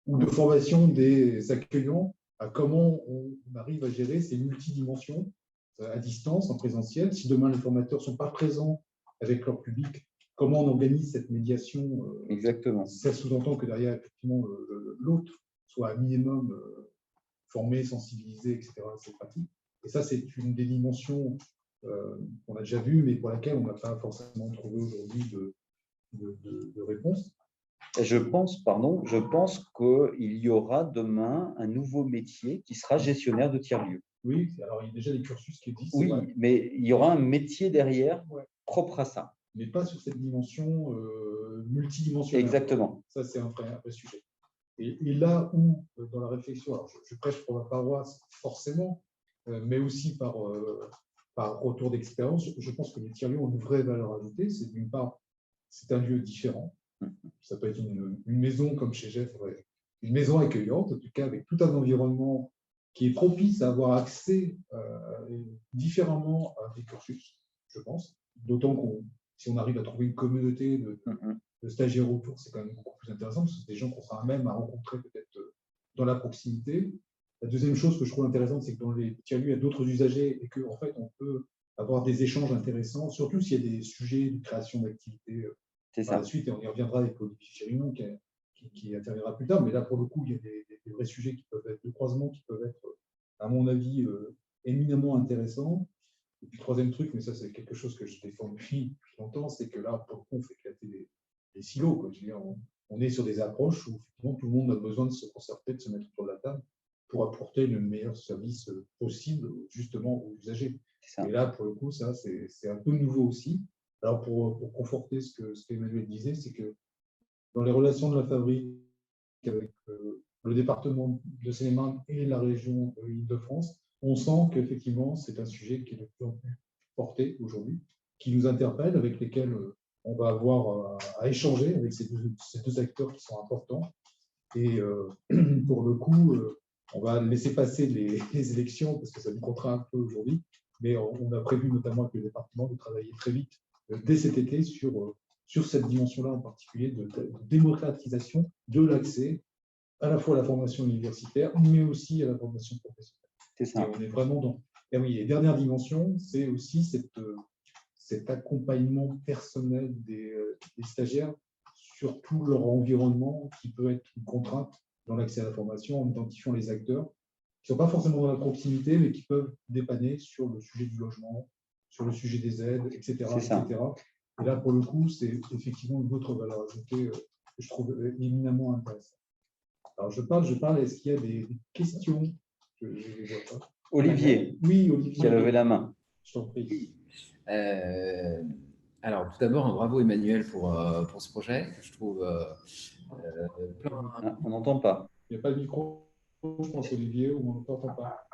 ou de formation des accueillants à comment on arrive à gérer ces multidimensions à distance, en présentiel. Si demain les formateurs ne sont pas présents avec leur public, comment on organise cette médiation? Exactement. Ça sous-entend que derrière, effectivement, l'autre soit à minimum formé, sensibilisé, etc. C'est pratique. Et ça, c'est une des dimensions qu'on a déjà vues, mais pour laquelle on n'a pas forcément trouvé aujourd'hui de réponse. Je pense qu'il y aura demain un nouveau métier qui sera gestionnaire de tiers-lieux. Oui, alors il y a déjà des cursus qui existent. Oui, mais il y aura un métier derrière propre à ça. Mais pas sur cette dimension multidimensionnelle. Exactement. Ça, c'est un vrai sujet. Et là où, dans la réflexion, alors je prêche pour ma paroisse forcément, mais aussi par retour d'expérience, je pense que les tiers-lieux ont une vraie valeur ajoutée. C'est d'une part, c'est un lieu différent. Ça peut être une maison comme chez Jeff, une maison accueillante, en tout cas avec tout un environnement qui est propice à avoir accès différemment à des cursus, je pense. D'autant que si on arrive à trouver une communauté de stagiaires autour, c'est quand même beaucoup plus intéressant, parce que c'est des gens qu'on sera même à rencontrer peut-être dans la proximité. La deuxième chose que je trouve intéressante, c'est que dans les tiers-lieux, il y a d'autres usagers et qu'en fait, on peut avoir des échanges intéressants, surtout s'il y a des sujets de création d'activités par la suite, et on y reviendra avec Olivier Gérinon qui interviendra plus tard, mais là, pour le coup, il y a des vrais sujets qui peuvent être de croisement, qui peuvent être, à mon avis, éminemment intéressants. Et puis, troisième truc, mais ça, c'est quelque chose que je défends depuis longtemps, c'est que là, pour le coup, on fait éclater les silos, quoi. Je veux dire, on est sur des approches où effectivement, tout le monde a besoin de se concerter, de se mettre autour de la table pour apporter le meilleur service possible, justement, aux usagers. Et là, pour le coup, ça, c'est un peu nouveau aussi. Alors, pour conforter ce qu'Emmanuel disait, c'est que dans les relations de la fabrique avec le département de Seine-et-Marne et la région Île-de-France, on sent qu'effectivement, c'est un sujet qui est de plus en plus porté aujourd'hui, qui nous interpelle, avec lesquels on va avoir à échanger avec ces deux acteurs qui sont importants. Et pour le coup, on va laisser passer les élections, parce que ça nous contraint un peu aujourd'hui, mais on a prévu notamment avec le département de travailler très vite dès cet été sur cette dimension-là en particulier de démocratisation de l'accès à la fois à la formation universitaire, mais aussi à la formation professionnelle. C'est ça. Et on est vraiment dans… Et oui, et dernière dimension, c'est aussi cet accompagnement personnel des stagiaires sur tout leur environnement qui peut être une contrainte dans l'accès à la formation en identifiant les acteurs qui ne sont pas forcément dans la proximité, mais qui peuvent dépanner sur le sujet du logement, sur le sujet des aides, etc. Et là, pour le coup, c'est effectivement une autre valeur ajoutée que je trouve éminemment intéressante. Alors, je parle, est-ce qu'il y a des questions que je ne vois pas? Olivier, oui, Olivier, qui a levé la main. Je t'en prie. Alors, tout d'abord, bravo Emmanuel pour ce projet que je trouve On n'entend pas. Il n'y a pas de micro, je pense, Olivier, ou on ne t'entend pas.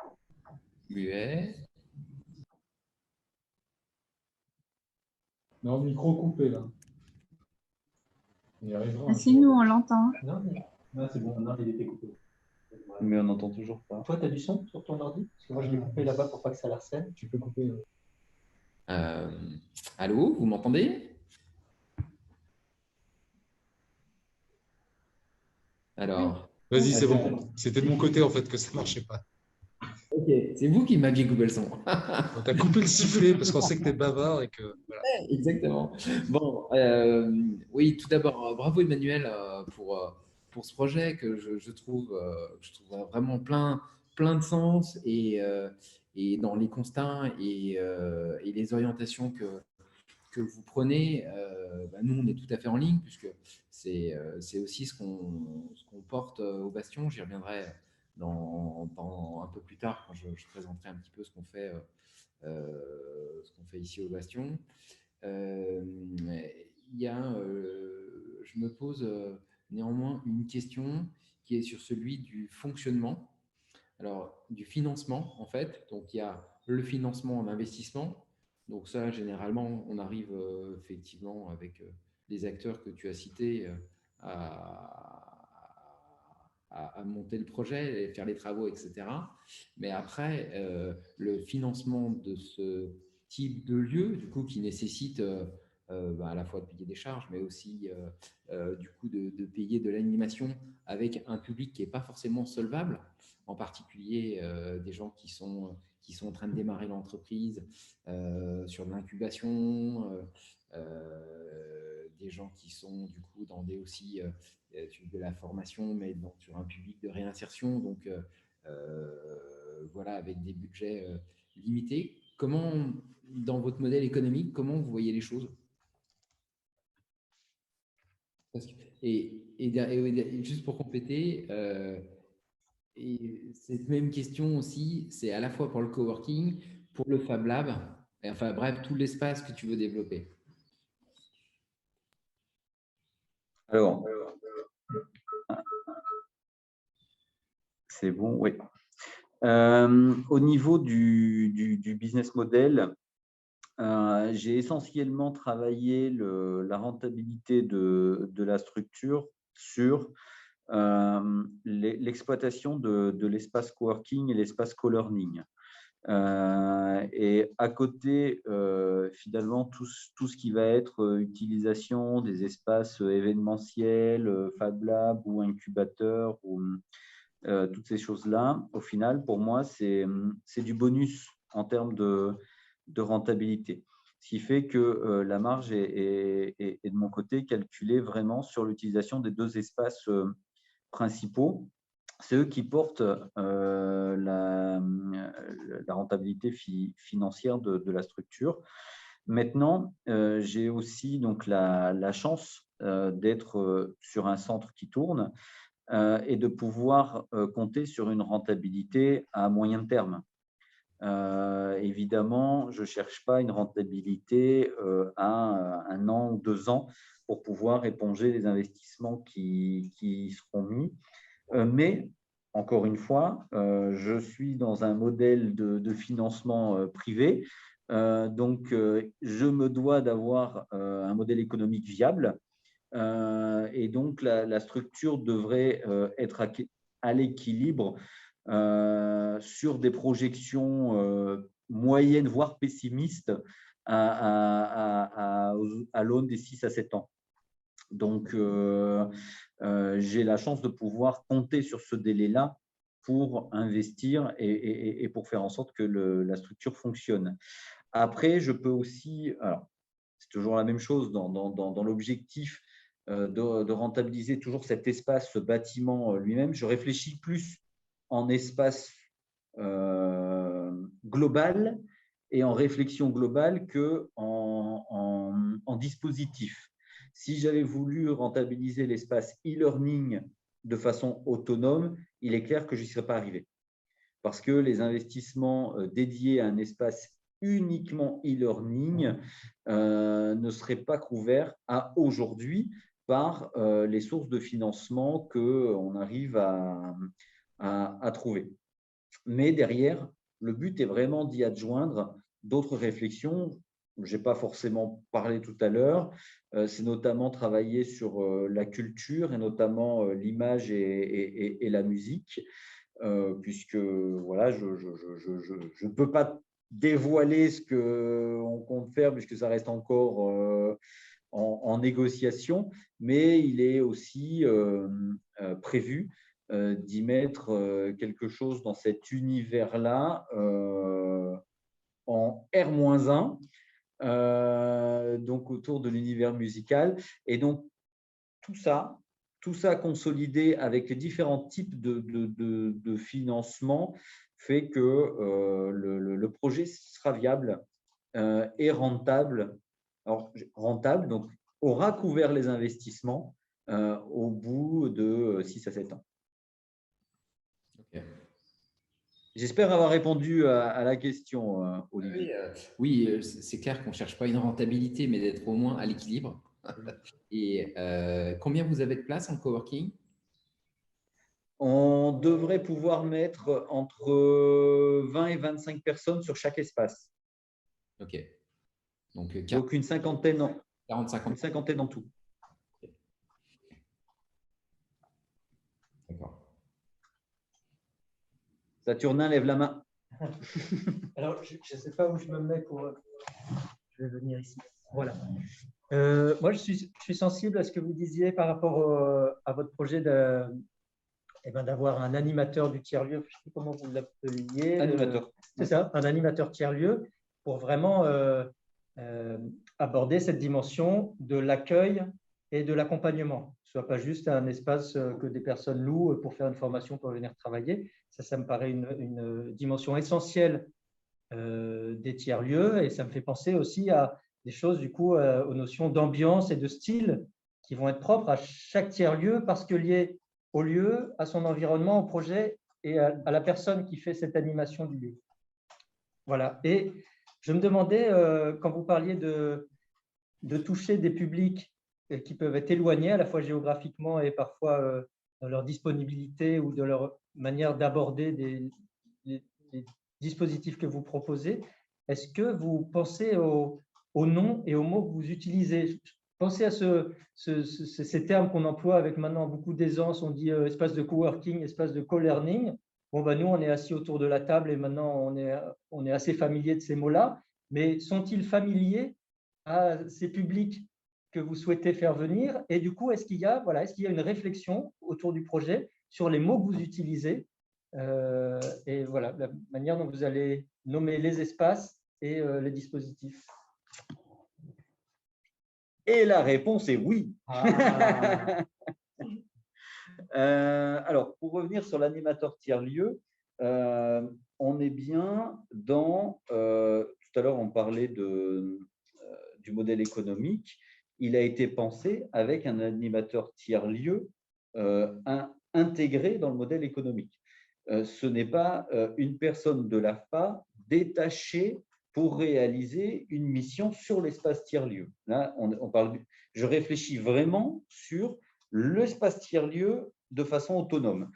muet. Non, micro coupé, là. On y arrivera. Ah, si, nous, on l'entend. Non, c'est bon, non, il était coupé. Mais on n'entend toujours pas. Toi, tu as du son sur ton ordi? Parce que moi, je l'ai coupé là-bas pour pas que ça l'arsène. Tu peux couper. Allô, vous m'entendez? Alors. Vas-y, c'est bon. C'était de mon côté, en fait, que ça ne marchait pas. Ok, c'est vous qui m'aviez coupé le son. On t'a coupé le sifflet parce qu'on sait que tu es bavard et que… Voilà. Exactement. Bon, oui, tout d'abord, bravo Emmanuel pour ce projet que je trouve vraiment plein de sens et dans les constats et les orientations que vous prenez, nous, on est tout à fait en ligne, puisque c'est aussi ce qu'on porte au Bastion. J'y reviendrai un peu plus tard, quand je présenterai un petit peu ce qu'on fait ici au Bastion. Je me pose néanmoins une question qui est sur celui du fonctionnement, alors du financement en fait. Donc il y a le financement en investissement. Donc ça, généralement, on arrive effectivement avec les acteurs que tu as cités à monter le projet et faire les travaux, etc. Mais après, le financement de ce type de lieu, du coup, qui nécessite à la fois de payer des charges, mais aussi du coup de payer de l'animation avec un public qui n'est pas forcément solvable, en particulier des gens qui sont en train de démarrer l'entreprise sur de l'incubation, des gens qui sont du coup dans de la formation, mais sur un public de réinsertion, donc voilà, avec des budgets limités. Comment, dans votre modèle économique, comment vous voyez les choses? Et juste pour compléter, et cette même question aussi, c'est à la fois pour le coworking, pour le Fab Lab, et enfin bref, tout l'espace que tu veux développer. Alors, c'est bon, oui. Au niveau du business model, j'ai essentiellement travaillé la rentabilité de la structure sur l'exploitation de l'espace coworking et l'espace co-learning. Et à côté, finalement, tout ce qui va être utilisation des espaces événementiels, Fab Lab ou incubateurs, ou toutes ces choses-là, au final, pour moi, c'est du bonus en termes de rentabilité. Ce qui fait que la marge est de mon côté calculée vraiment sur l'utilisation des deux espaces principaux. C'est eux qui portent la rentabilité financière de la structure. Maintenant, j'ai aussi donc la chance d'être sur un centre qui tourne et de pouvoir compter sur une rentabilité à moyen terme. Évidemment, je ne cherche pas une rentabilité à 1 an ou 2 ans pour pouvoir éponger les investissements qui seront mis. Mais, encore une fois, je suis dans un modèle de financement privé. Donc, je me dois d'avoir un modèle économique viable. Et donc, la structure devrait être à l'équilibre sur des projections moyennes, voire pessimistes, à l'aune des 6 à 7 ans. Donc, j'ai la chance de pouvoir compter sur ce délai-là pour investir et pour faire en sorte que la structure fonctionne. Après, je peux aussi, alors c'est toujours la même chose dans l'objectif de rentabiliser toujours cet espace, ce bâtiment lui-même. Je réfléchis plus en espace global et en réflexion globale qu'en dispositif. Si j'avais voulu rentabiliser l'espace e-learning de façon autonome, il est clair que je n'y serais pas arrivé. Parce que les investissements dédiés à un espace uniquement e-learning ne seraient pas couverts à aujourd'hui par les sources de financement qu'on arrive à trouver. Mais derrière, le but est vraiment d'y adjoindre d'autres réflexions. Je n'ai pas forcément parlé tout à l'heure. C'est notamment travailler sur la culture et notamment l'image et la musique, puisque voilà, je ne peux pas dévoiler ce qu'on compte faire puisque ça reste encore en négociation, mais il est aussi prévu d'y mettre quelque chose dans cet univers-là en R-1, donc autour de l'univers musical. Et donc, tout ça consolidé avec les différents types de financement fait que le projet sera viable et rentable. Alors, rentable, donc aura couvert les investissements au bout de 6 à 7 ans. Ok. J'espère avoir répondu à la question, Olivier. Oui, c'est clair qu'on ne cherche pas une rentabilité, mais d'être au moins à l'équilibre. Et combien vous avez de place en coworking? On devrait pouvoir mettre entre 20 et 25 personnes sur chaque espace. Ok. Donc une cinquantaine en, 40-50. une cinquantaine en tout. D'accord. Saturnin, lève la main. Alors, je ne sais pas où je me mets pour… Je vais venir ici. Voilà. Moi, je suis sensible à ce que vous disiez par rapport à votre projet d'avoir un animateur du tiers-lieu. Je ne sais plus comment vous l'appeliez. Animateur. C'est ça, un animateur tiers-lieu pour vraiment aborder cette dimension de l'accueil et de l'accompagnement. Ce ne soit pas juste un espace que des personnes louent pour faire une formation pour venir travailler. Ça me paraît une dimension essentielle des tiers-lieux et ça me fait penser aussi à des choses, du coup, aux notions d'ambiance et de style qui vont être propres à chaque tiers-lieu parce que liées au lieu, à son environnement, au projet et à la personne qui fait cette animation du lieu. Voilà. Et je me demandais, quand vous parliez de toucher des publics qui peuvent être éloignés à la fois géographiquement et parfois dans leur disponibilité ou de leur manière d'aborder des dispositifs que vous proposez, est-ce que vous pensez aux noms et aux mots que vous utilisez? Pensez à ces termes qu'on emploie avec maintenant beaucoup d'aisance. On dit espace de coworking, espace de co-learning. Bon, ben, nous, on est assis autour de la table et maintenant, on est assez familier de ces mots-là. Mais sont-ils familiers à ces publics que vous souhaitez faire venir? Et du coup, est-ce qu'il y a une réflexion autour du projet sur les mots que vous utilisez et voilà, la manière dont vous allez nommer les espaces et les dispositifs? Et la réponse est oui. Ah. Alors, pour revenir sur l'animateur tiers-lieu, on est bien dans… tout à l'heure, on parlait du modèle économique. Il a été pensé avec un animateur tiers-lieu intégré dans le modèle économique. Ce n'est pas une personne de l'AFPA détachée pour réaliser une mission sur l'espace tiers-lieu. Là, je réfléchis vraiment sur l'espace tiers-lieu de façon autonome.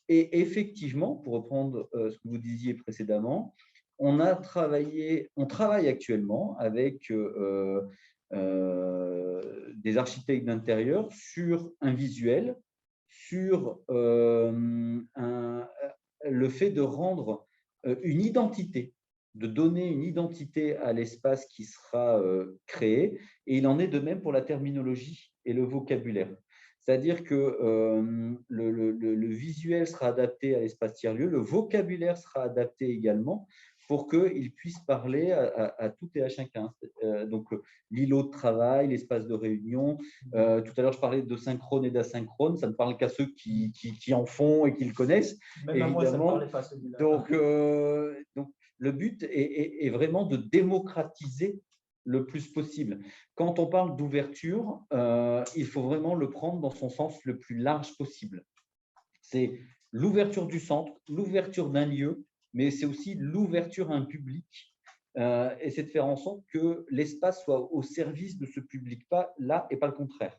Et effectivement, pour reprendre ce que vous disiez précédemment, on travaille actuellement avec des architectes d'intérieur sur un visuel, sur le fait de rendre une identité, de donner une identité à l'espace qui sera créé. Et il en est de même pour la terminologie et le vocabulaire. C'est-à-dire que le visuel sera adapté à l'espace tiers-lieu, le vocabulaire sera adapté également pour qu'il puisse parler à tout et à chacun. Donc, l'îlot de travail, l'espace de réunion. Tout à l'heure, je parlais de synchrone et d'asynchrone. Ça ne parle qu'à ceux qui en font et qui le connaissent. Même à moi, ça ne parlait pas, celui-là. Donc, le but est vraiment de démocratiser le plus possible. Quand on parle d'ouverture, il faut vraiment le prendre dans son sens le plus large possible. C'est l'ouverture du centre, l'ouverture d'un lieu, mais c'est aussi l'ouverture à un public. Et c'est de faire en sorte que l'espace soit au service de ce public-là et pas le contraire.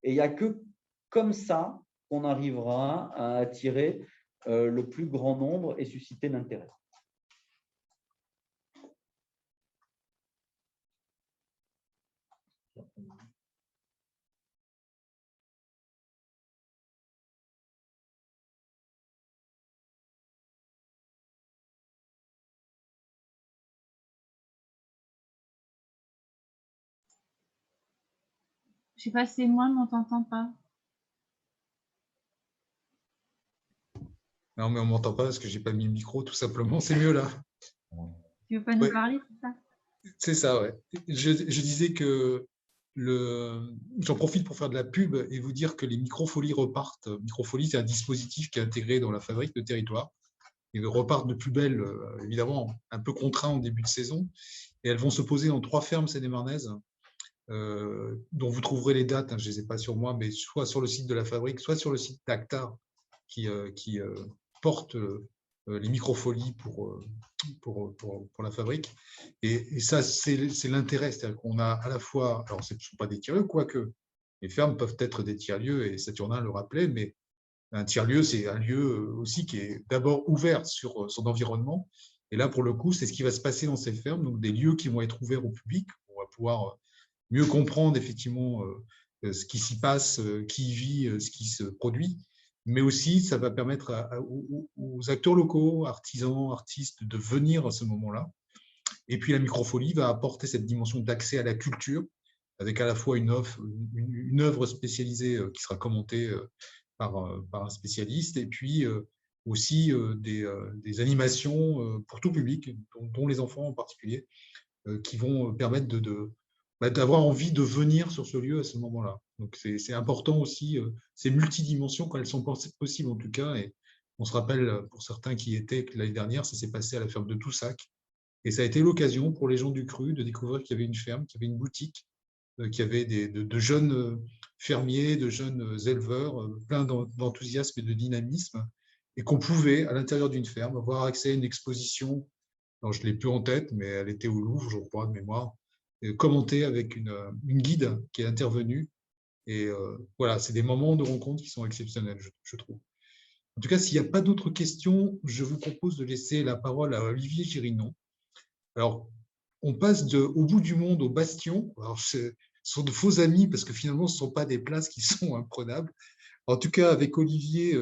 Et il n'y a que comme ça qu'on arrivera à attirer le plus grand nombre et susciter l'intérêt. Je sais pas si c'est moi, mais on t'entend pas. Non, mais on ne m'entend pas parce que je n'ai pas mis le micro, tout simplement. C'est mieux là. Tu veux pas nous parler, c'est ça? C'est ça, ouais. Je disais que j'en profite pour faire de la pub et vous dire que les microfolies repartent. Microfolie, c'est un dispositif qui est intégré dans la fabrique de territoire. Ils repartent de plus belle, évidemment, un peu contraints en début de saison. Et elles vont se poser dans 3 fermes seine-et-marnaises dont vous trouverez les dates, hein, je ne les ai pas sur moi, mais soit sur le site de la Fabrique, soit sur le site d'Actar, qui porte les microfolies pour la Fabrique. Et ça, c'est l'intérêt. C'est-à-dire qu'on a à la fois, alors ce ne sont pas des tiers-lieux, quoique les fermes peuvent être des tiers-lieux, et Saturnin le rappelait, mais un tiers-lieu, c'est un lieu aussi qui est d'abord ouvert sur son environnement. Et là, pour le coup, c'est ce qui va se passer dans ces fermes, donc des lieux qui vont être ouverts au public. On va pouvoir mieux comprendre effectivement ce qui s'y passe, qui y vit, ce qui se produit. Mais aussi, ça va permettre aux acteurs locaux, artisans, artistes, de venir à ce moment-là. Et puis, la microfolie va apporter cette dimension d'accès à la culture, avec à la fois une œuvre spécialisée qui sera commentée par un spécialiste, et puis aussi des animations pour tout public, dont les enfants en particulier, qui vont permettre d'avoir envie de venir sur ce lieu à ce moment-là. Donc, c'est important aussi, ces multidimensions, quand elles sont possibles en tout cas. Et on se rappelle, pour certains qui étaient, l'année dernière, ça s'est passé à la ferme de Toussac. Et ça a été l'occasion pour les gens du cru de découvrir qu'il y avait une ferme, qu'il y avait une boutique, qu'il y avait de jeunes fermiers, de jeunes éleveurs, plein d'enthousiasme et de dynamisme, et qu'on pouvait, à l'intérieur d'une ferme, avoir accès à une exposition. Alors, je ne l'ai plus en tête, mais elle était au Louvre, je crois, de mémoire, commentée avec une guide qui est intervenue. Et voilà, c'est des moments de rencontre qui sont exceptionnels, je trouve. En tout cas, s'il n'y a pas d'autres questions, je vous propose de laisser la parole à Olivier Gérinon. Alors, on passe au bout du monde au Bastion. Alors, ce sont de faux amis parce que finalement, ce ne sont pas des places qui sont imprenables. En tout cas, avec Olivier,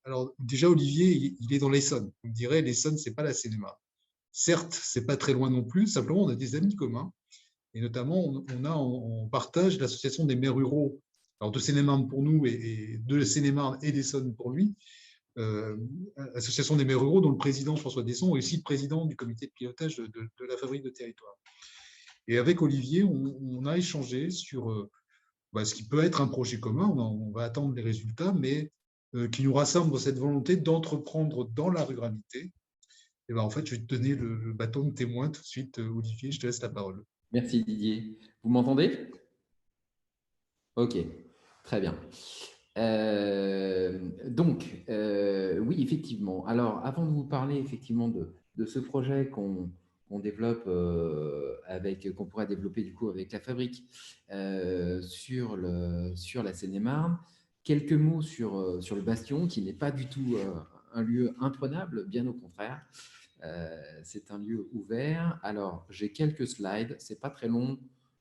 alors déjà, Olivier, il est dans l'Essonne. Vous me direz, l'Essonne, ce n'est pas la Seine-et-Marne. Certes, ce n'est pas très loin non plus. Simplement, on a des amis communs. Et notamment, on a en partage l'association des maires ruraux. Alors, de Seine-et-Marne pour nous et de Seine-et-Marne et d'Essonne pour lui. Association des maires ruraux, dont le président François Desson est aussi le président du comité de pilotage de la Fabrique de territoire. Et avec Olivier, on a échangé sur ce qui peut être un projet commun. On va attendre les résultats, mais qui nous rassemble dans cette volonté d'entreprendre dans la ruralité. Et en fait, je vais te donner le bâton de témoin tout de suite, Olivier. Je te laisse la parole. Merci Didier. Vous m'entendez? Ok, très bien. Oui, effectivement. Alors, avant de vous parler effectivement de ce projet qu'on développe qu'on pourrait développer du coup avec la Fabrique sur la Seine-et-Marne, quelques mots sur le Bastion, qui n'est pas du tout un lieu imprenable, bien au contraire. C'est un lieu ouvert. Alors, j'ai quelques slides, c'est pas très long,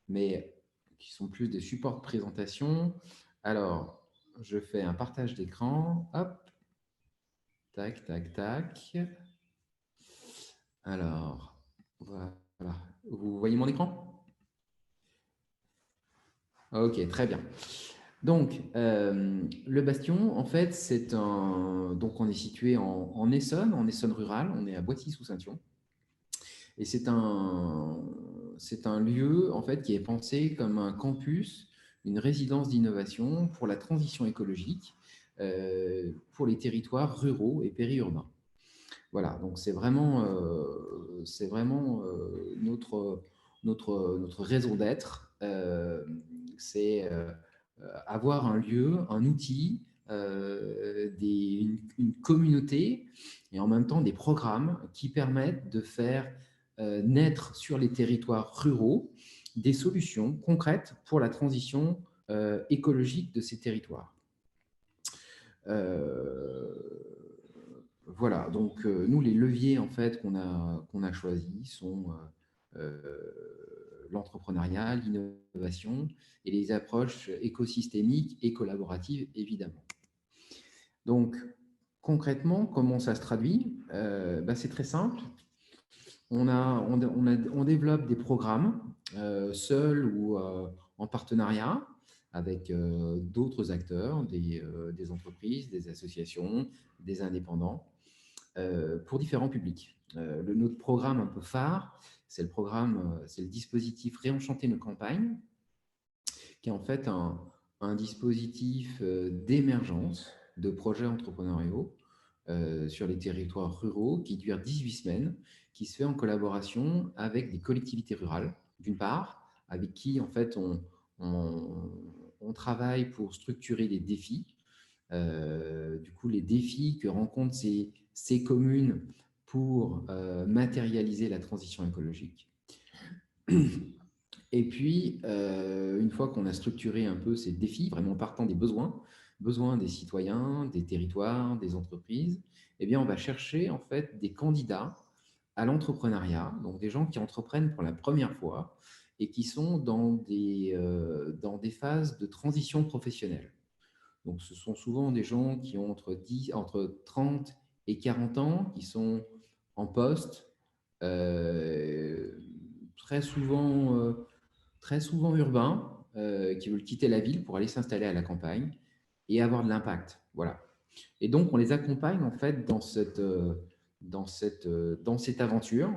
mais qui sont plus des supports de présentation. Alors, je fais un partage d'écran. Hop. Tac, tac, tac. Alors, voilà. Vous voyez mon écran? Ok, très bien. Donc, le Bastion, en fait, donc on est situé en Essonne rurale. On est à Boissy-sous-Saintion. Et c'est un lieu, en fait, qui est pensé comme un campus, une résidence d'innovation pour la transition écologique pour les territoires ruraux et périurbains. Voilà, donc c'est vraiment notre raison d'être. C'est avoir un lieu, un outil, une communauté et en même temps des programmes qui permettent de faire naître sur les territoires ruraux des solutions concrètes pour la transition écologique de ces territoires. Voilà, donc nous, les leviers en fait qu'on a choisis sont l'entrepreneuriat, l'innovation et les approches écosystémiques et collaboratives, évidemment. Donc, concrètement, comment ça se traduit? C'est très simple. On développe des programmes seuls ou en partenariat avec d'autres acteurs, des entreprises, des associations, des indépendants, pour différents publics. Notre programme un peu phare, c'est le dispositif Réenchanter nos campagnes, qui est en fait un dispositif d'émergence de projets entrepreneuriaux sur les territoires ruraux qui dure 18 semaines, qui se fait en collaboration avec des collectivités rurales, d'une part, avec qui, en fait, on travaille pour structurer les défis. Du coup, les défis que rencontrent ces communes pour matérialiser la transition écologique. Et puis, une fois qu'on a structuré un peu ces défis, vraiment partant des besoins des citoyens, des territoires, des entreprises, eh bien, on va chercher en fait des candidats à l'entrepreneuriat, donc des gens qui entreprennent pour la première fois et qui sont dans des phases de transition professionnelle. Donc, ce sont souvent des gens qui ont entre 30 et 40 ans, qui sont en poste, très souvent urbains, qui veulent quitter la ville pour aller s'installer à la campagne et avoir de l'impact. Voilà. Et donc, on les accompagne en fait dans cette aventure.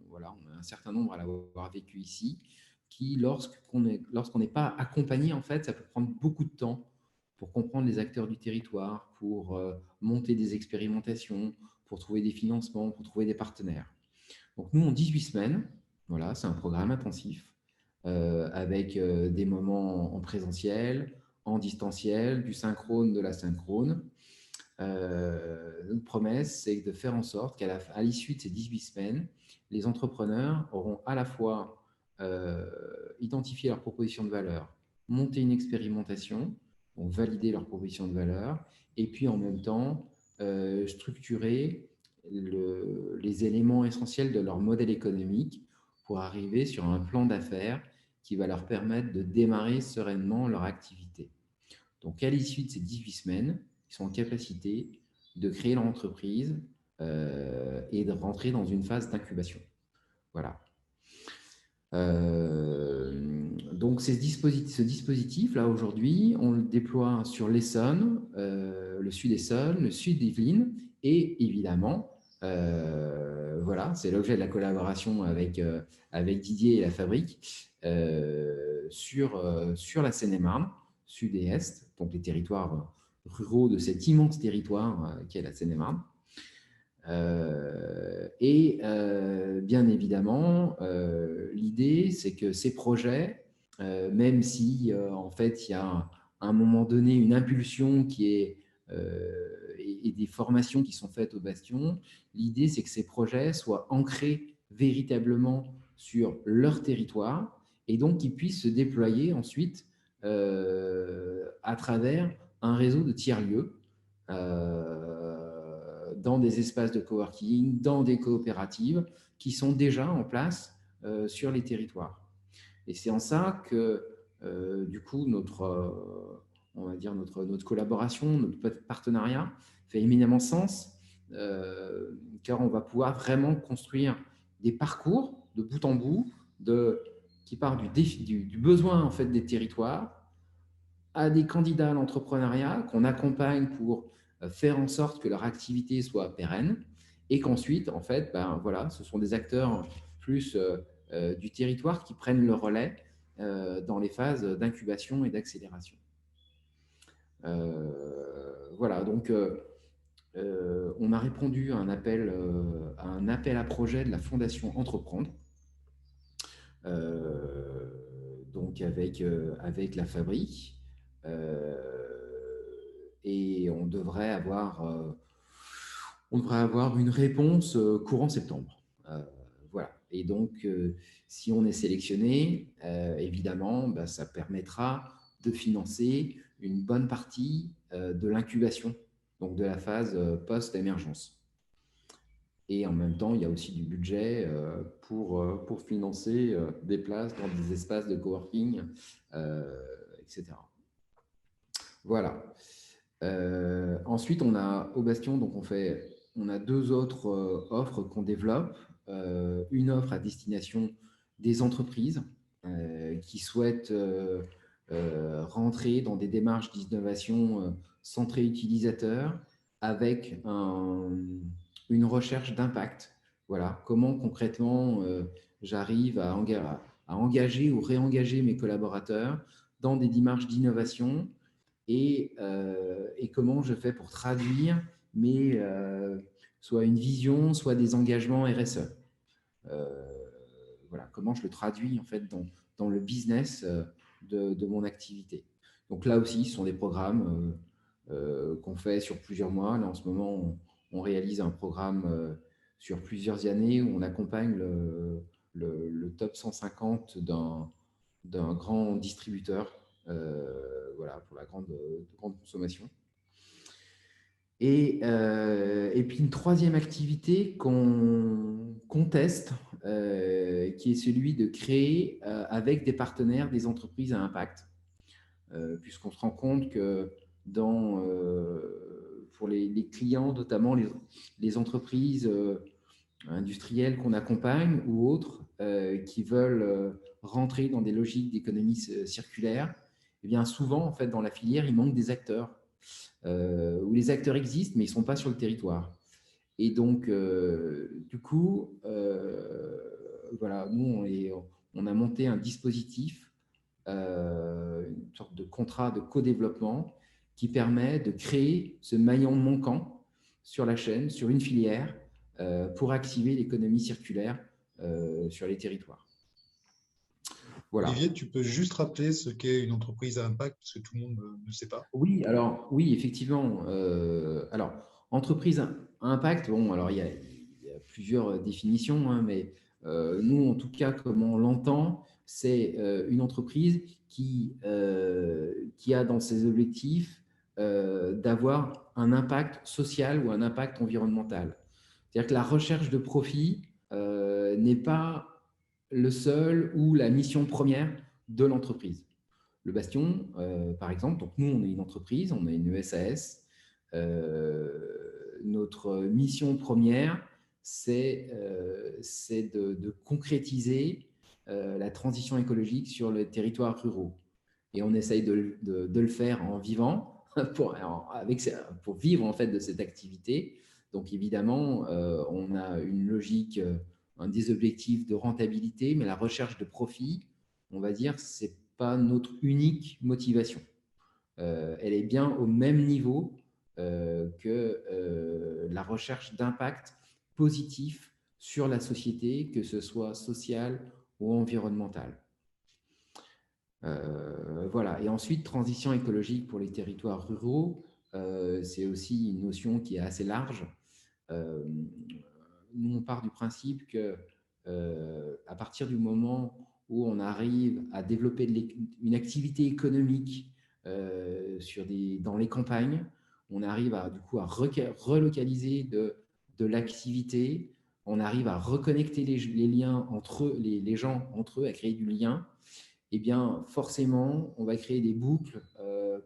Voilà, on a un certain nombre à l'avoir vécu ici, qui, lorsqu'on n'est pas accompagné, en fait, ça peut prendre beaucoup de temps pour comprendre les acteurs du territoire, pour monter des expérimentations, pour trouver des financements, pour trouver des partenaires. Donc, nous, en 18 semaines, voilà, c'est un programme intensif avec des moments en présentiel, en distanciel, du synchrone, de l'asynchrone. Notre promesse, c'est de faire en sorte qu'à l'issue de ces 18 semaines, les entrepreneurs auront à la fois identifié leur proposition de valeur, monté une expérimentation, donc valider leur proposition de valeur, et puis en même temps structurer les éléments essentiels de leur modèle économique pour arriver sur un plan d'affaires qui va leur permettre de démarrer sereinement leur activité. Donc, à l'issue de ces 18 semaines, ils sont en capacité de créer leur entreprise et de rentrer dans une phase d'incubation. Voilà. Donc, ce dispositif-là, aujourd'hui, on le déploie sur l'Essonne, le Sud-Essonne, le Sud-Yvelines, et évidemment, voilà, c'est l'objet de la collaboration avec Didier et la Fabrique sur la Seine-et-Marne, Sud et Est, donc les territoires ruraux de cet immense territoire qu'est la Seine-et-Marne. Bien évidemment, l'idée, c'est que ces projets, même si en fait il y a à un moment donné une impulsion qui est et des formations qui sont faites au Bastion, l'idée c'est que ces projets soient ancrés véritablement sur leur territoire et donc qu'ils puissent se déployer ensuite à travers un réseau de tiers-lieux dans des espaces de coworking, dans des coopératives qui sont déjà en place sur les territoires. Et c'est en ça que, du coup, on va dire notre collaboration, notre partenariat fait éminemment sens, car on va pouvoir vraiment construire des parcours de bout en bout qui partent du besoin en fait, des territoires à des candidats à l'entrepreneuriat qu'on accompagne pour faire en sorte que leur activité soit pérenne et qu'ensuite, en fait, voilà, ce sont des acteurs plus du territoire qui prennent le relais dans les phases d'incubation et d'accélération. Voilà, donc on a répondu à un appel à projet de la Fondation Entreprendre, donc avec la Fabrique. Et on devrait avoir une réponse courant septembre. Voilà. Et donc, si on est sélectionné, évidemment, ça permettra de financer une bonne partie de l'incubation, donc de la phase post-émergence. Et en même temps, il y a aussi du budget pour financer des places dans des espaces de coworking, etc. Voilà. Ensuite, on a au Bastion, donc on a deux autres offres qu'on développe. Une offre à destination des entreprises qui souhaitent rentrer dans des démarches d'innovation centrées utilisateurs avec une recherche d'impact. Voilà, comment concrètement j'arrive à engager ou réengager mes collaborateurs dans des démarches d'innovation et comment je fais pour traduire soit une vision, soit des engagements RSE. voilà, comment je le traduis en fait dans le business de mon activité. Donc là aussi, ce sont des programmes qu'on fait sur plusieurs mois. Là, en ce moment, on réalise un programme sur plusieurs années où on accompagne le top 150 d'un grand distributeur voilà, pour la grande consommation. Et puis une troisième activité qu'on teste, qui est celui de créer avec des partenaires des entreprises à impact. Puisqu'on se rend compte que pour les clients, notamment les entreprises industrielles qu'on accompagne ou autres qui veulent rentrer dans des logiques d'économie circulaire, eh bien souvent, en fait, dans la filière, il manque des acteurs. Où les acteurs existent, mais ils ne sont pas sur le territoire. Et donc, du coup, voilà, nous, on a monté un dispositif, une sorte de contrat de co-développement qui permet de créer ce maillon manquant sur la chaîne, sur une filière, pour activer l'économie circulaire sur les territoires. Voilà. Olivier, tu peux juste rappeler ce qu'est une entreprise à impact, parce que tout le monde ne sait pas. Oui, alors, oui, effectivement. Alors, entreprise à impact, bon, alors il y a plusieurs définitions, hein, mais nous, en tout cas, comme on l'entend, c'est une entreprise qui a dans ses objectifs d'avoir un impact social ou un impact environnemental. C'est-à-dire que la recherche de profit n'est pas le seul ou la mission première de l'entreprise. Le Bastion, par exemple, donc nous, on est une entreprise, on est une SAS. Notre mission première, c'est de concrétiser la transition écologique sur les territoires ruraux. Et on essaye de le faire en vivant, pour vivre en fait de cette activité. Donc évidemment, on a une logique, des objectifs de rentabilité, mais la recherche de profit, on va dire, c'est pas notre unique motivation. Elle est bien au même niveau que la recherche d'impact positif sur la société, que ce soit social ou environnemental. Voilà. Et ensuite, transition écologique pour les territoires ruraux, c'est aussi une notion qui est assez large. Nous, on part du principe que à partir du moment où on arrive à développer une activité économique dans les campagnes, on arrive du coup à relocaliser de l'activité, on arrive à reconnecter les liens entre eux, les gens entre eux, à créer du lien. Eh bien, forcément, on va créer des boucles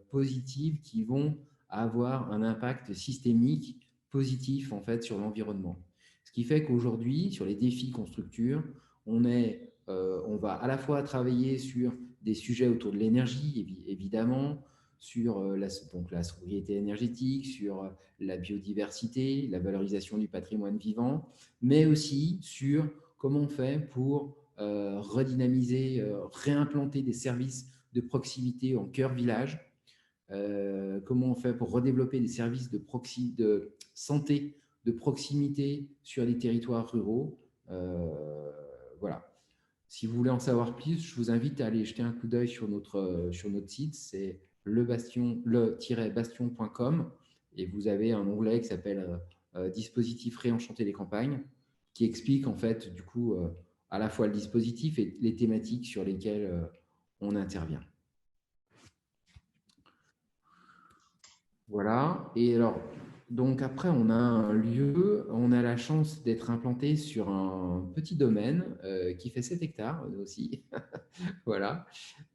positives qui vont avoir un impact systémique positif en fait sur l'environnement. Ce qui fait qu'aujourd'hui, sur les défis qu'on structure, on va à la fois travailler sur des sujets autour de l'énergie, évidemment, sur la sobriété énergétique, sur la biodiversité, la valorisation du patrimoine vivant, mais aussi sur comment on fait pour redynamiser, réimplanter des services de proximité en cœur village, comment on fait pour redévelopper des services de santé de proximité sur les territoires ruraux. Voilà. Si vous voulez en savoir plus, je vous invite à aller jeter un coup d'œil sur notre site, c'est le-bastion.com, et vous avez un onglet qui s'appelle dispositif réenchanter les campagnes, qui explique en fait du coup à la fois le dispositif et les thématiques sur lesquelles on intervient. Voilà. Et alors, donc après, on a un lieu, on a la chance d'être implanté sur un petit domaine qui fait 7 hectares aussi, voilà,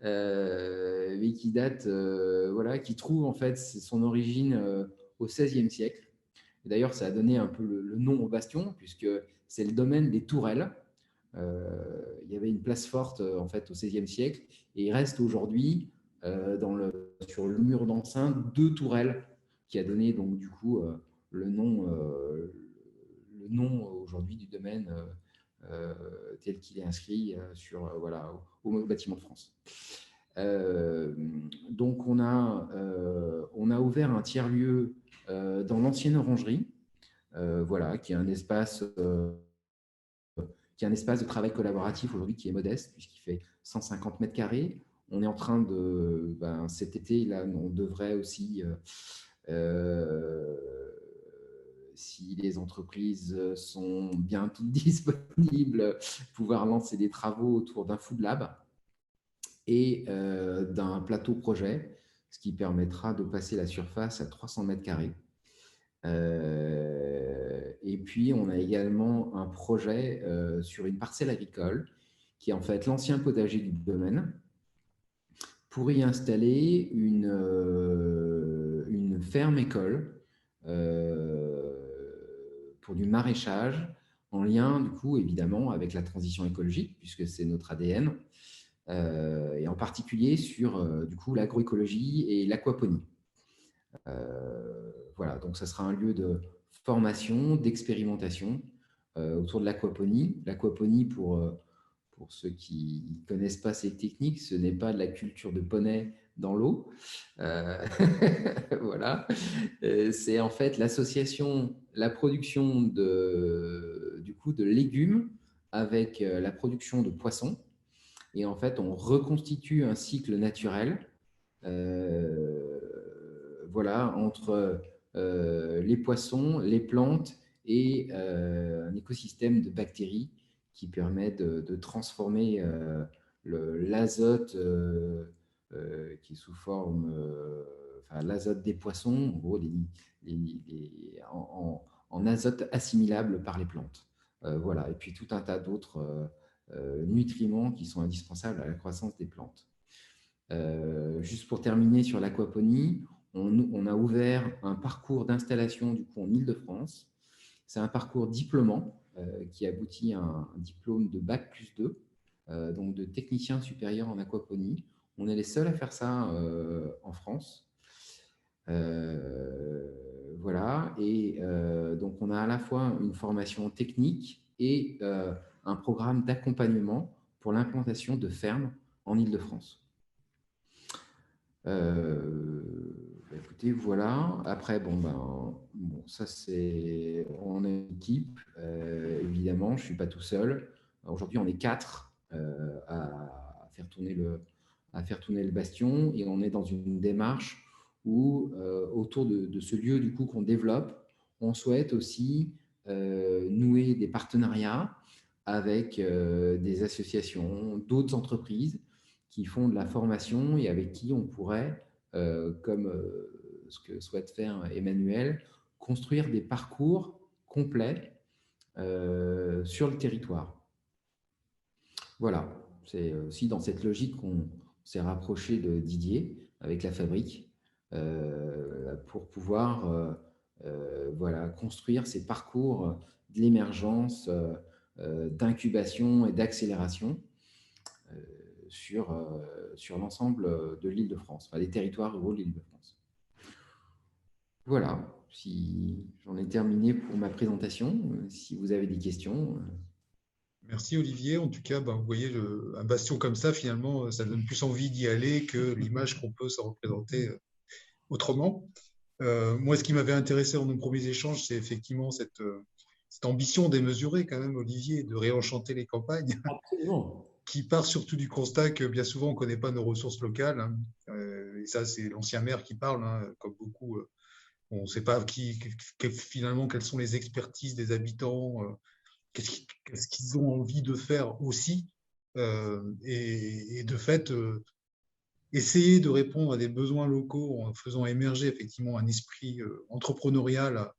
mais qui date, voilà, qui trouve en fait son origine au XVIe siècle. D'ailleurs, ça a donné un peu le nom au Bastion, puisque c'est le domaine des tourelles. Il y avait une place forte en fait au XVIe siècle, et il reste aujourd'hui sur le mur d'enceinte 2 tourelles, qui a donné donc du coup le nom aujourd'hui du domaine tel qu'il est inscrit au bâtiment de France. Donc on a ouvert un tiers-lieu dans l'ancienne orangerie, voilà, qui est un espace qui qui est un espace de travail collaboratif aujourd'hui qui est modeste, puisqu'il fait 150 mètres carrés. On est en train de, cet été, là, on devrait aussi, si les entreprises sont bien toutes disponibles, pouvoir lancer des travaux autour d'un Food Lab et d'un plateau projet, ce qui permettra de passer la surface à 300 mètres carrés. Et puis, on a également un projet sur une parcelle agricole qui est en fait l'ancien potager du domaine, pour y installer une ferme-école pour du maraîchage, en lien, du coup, évidemment, avec la transition écologique, puisque c'est notre ADN, et en particulier sur, du coup, l'agroécologie et l'aquaponie. Voilà, donc ça sera un lieu de formation, d'expérimentation autour de l'aquaponie. L'aquaponie, pour ceux qui ne connaissent pas ces techniques, ce n'est pas de la culture de poney dans l'eau. Voilà. C'est en fait l'association, la production du coup, de légumes avec la production de poissons. Et en fait, on reconstitue un cycle naturel voilà, entre les poissons, les plantes et un écosystème de bactéries qui permet de transformer l'azote qui est sous forme, l'azote des poissons, en gros, en azote assimilable par les plantes. Voilà, et puis tout un tas d'autres nutriments qui sont indispensables à la croissance des plantes. Juste pour terminer sur l'aquaponie, on a ouvert un parcours d'installation du coup en Île-de-France. C'est un parcours diplômant qui aboutit à un diplôme de Bac+2, donc de technicien supérieur en aquaponie. On est les seuls à faire ça en France. Voilà, et donc on a à la fois une formation technique et un programme d'accompagnement pour l'implantation de fermes en Île-de-France. Écoutez, voilà. Après, ça c'est, on est une équipe, évidemment, je ne suis pas tout seul. Aujourd'hui, on est 4 à faire tourner le bastion, et on est dans une démarche où, autour de ce lieu du coup qu'on développe, on souhaite aussi nouer des partenariats avec des associations, d'autres entreprises qui font de la formation et avec qui on pourrait, comme ce que souhaite faire Emmanuel, construire des parcours complets sur le territoire. Voilà, c'est aussi dans cette logique qu'on s'est rapproché de Didier avec la fabrique pour pouvoir voilà, construire ces parcours de l'émergence, d'incubation et d'accélération sur l'ensemble de l'Île-de-France, enfin, les territoires ruraux de l'Île-de-France. Voilà, si j'en ai terminé pour ma présentation, si vous avez des questions. Merci Olivier. En tout cas, vous voyez, un bastion comme ça, finalement, ça donne plus envie d'y aller que l'image qu'on peut se représenter autrement. Moi, ce qui m'avait intéressé dans nos premiers échanges, c'est effectivement cette ambition démesurée quand même, Olivier, de réenchanter les campagnes. Absolument. Qui part surtout du constat que bien souvent, on ne connaît pas nos ressources locales. Hein. Et ça, c'est l'ancien maire qui parle, hein, comme beaucoup. On ne sait pas finalement quelles sont les expertises des habitants, qu'est-ce qu'ils ont envie de faire aussi. Et de fait, essayer de répondre à des besoins locaux en faisant émerger effectivement un esprit entrepreneurial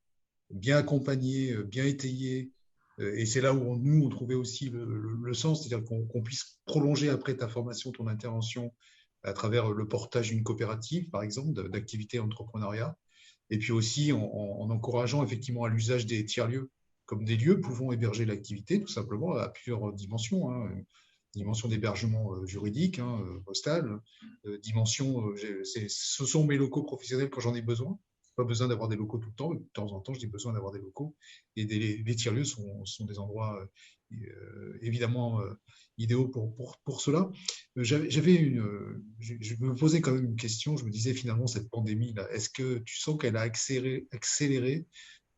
bien accompagné, bien étayé. Et c'est là où nous, on trouvait aussi le sens, c'est-à-dire qu'on puisse prolonger après ta formation, ton intervention, à travers le portage d'une coopérative, par exemple, d'activités entrepreneuriat, et puis aussi en encourageant effectivement à l'usage des tiers-lieux comme des lieux pouvant héberger l'activité, tout simplement, à plusieurs dimensions. Hein. Dimension d'hébergement juridique, hein, postal, dimension, ce sont mes locaux professionnels quand j'en ai besoin. Pas besoin d'avoir des locaux tout le temps, mais de temps en temps, j'ai besoin d'avoir des locaux. Et les tiers-lieux sont des endroits évidemment idéaux pour cela. Je me posais quand même une question, je me disais finalement, cette pandémie-là, est-ce que tu sens qu'elle a accéléré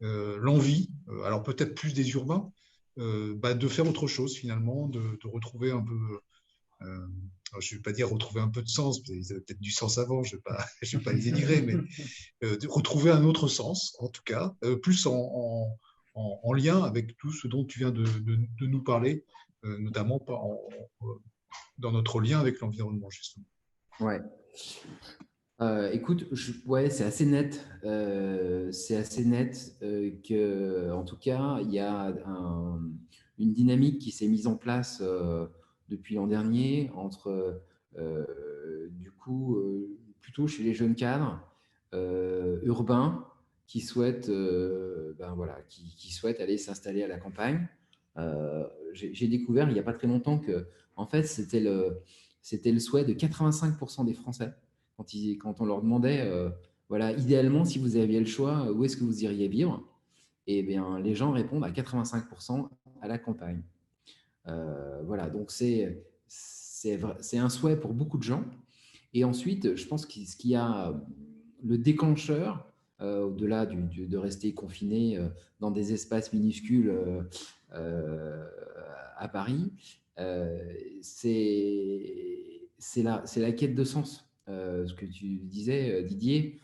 l'envie, alors peut-être plus des urbains, de faire autre chose finalement, de retrouver un peu, je ne vais pas dire retrouver un peu de sens, parce qu'ils avaient peut-être du sens avant, je ne vais pas les dénigrer, mais de retrouver un autre sens, en tout cas, plus en lien avec tout ce dont tu viens de nous parler, notamment dans notre lien avec l'environnement, justement. Ouais. Écoute, ouais, c'est assez net. Que, en tout cas, il y a une dynamique qui s'est mise en place depuis l'an dernier entre, du coup, plutôt chez les jeunes cadres urbains qui souhaitent, qui souhaitent aller s'installer à la campagne. J'ai découvert il n'y a pas très longtemps que, en fait, c'était le souhait de 85% des Français. Quand on leur demandait, voilà, idéalement, si vous aviez le choix, où est-ce que vous iriez vivre? Eh bien, les gens répondent à 85% à la campagne. Voilà, donc c'est un souhait pour beaucoup de gens. Et ensuite, je pense que ce qui a le déclencheur, au-delà de rester confiné dans des espaces minuscules à Paris, c'est la quête de sens. Ce que tu disais, Didier,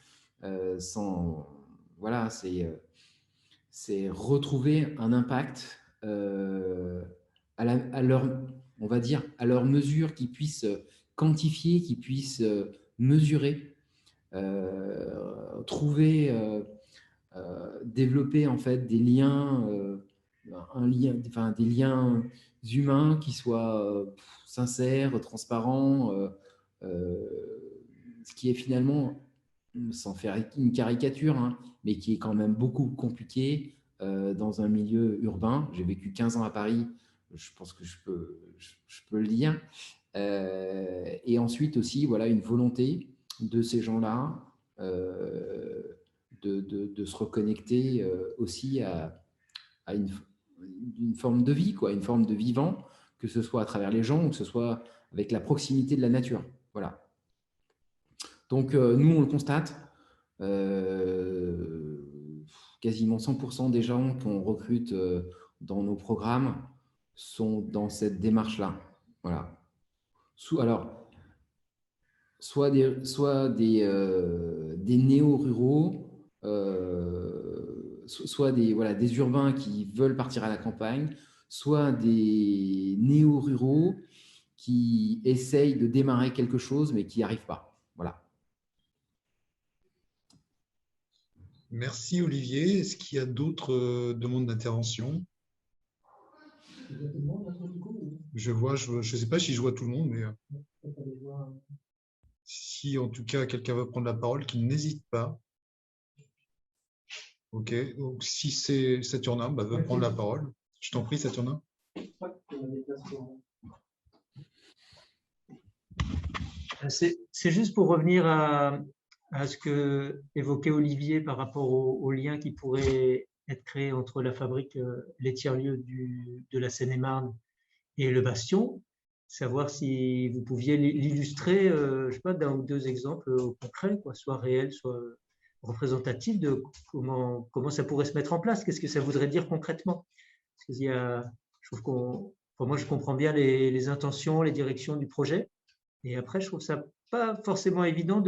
voilà, c'est retrouver un impact on va dire, à leur mesure, qu'ils puissent quantifier, qu'ils puissent mesurer, développer en fait des liens, des liens humains qui soient sincères, transparents, ce qui est finalement, sans faire une caricature, hein, mais qui est quand même beaucoup compliqué dans un milieu urbain. J'ai vécu 15 ans à Paris, je pense que je peux le dire. Et ensuite aussi, voilà, une volonté de ces gens-là de se reconnecter aussi à une forme de vie, quoi, une forme de vivant, que ce soit à travers les gens ou que ce soit avec la proximité de la nature. Voilà. Donc, nous, on le constate, quasiment 100% des gens qu'on recrute dans nos programmes sont dans cette démarche-là. Voilà. Alors, soit des néo-ruraux, soit des urbains qui veulent partir à la campagne, soit des néo-ruraux qui essayent de démarrer quelque chose mais qui n'y arrivent pas. Voilà. Merci Olivier. Est-ce qu'il y a d'autres demandes d'intervention? Je sais pas si je vois tout le monde, mais si en tout cas quelqu'un veut prendre la parole, qu'il n'hésite pas. Ok, donc si c'est Saturnin, veut prendre la parole. Je t'en prie, Saturnin. C'est juste pour revenir à ce que évoquait Olivier par rapport au lien qui pourrait être créé entre la fabrique, les tiers-lieux de la Seine-et-Marne et le Bastion. Savoir si vous pouviez l'illustrer, je sais pas, d'un ou deux exemples concrets, quoi, soit réels, soit représentatifs de comment ça pourrait se mettre en place. Qu'est-ce que ça voudrait dire concrètement? Parce qu'il y a, je trouve moi, je comprends bien les intentions, les directions du projet. Et après, je trouve ça pas forcément évident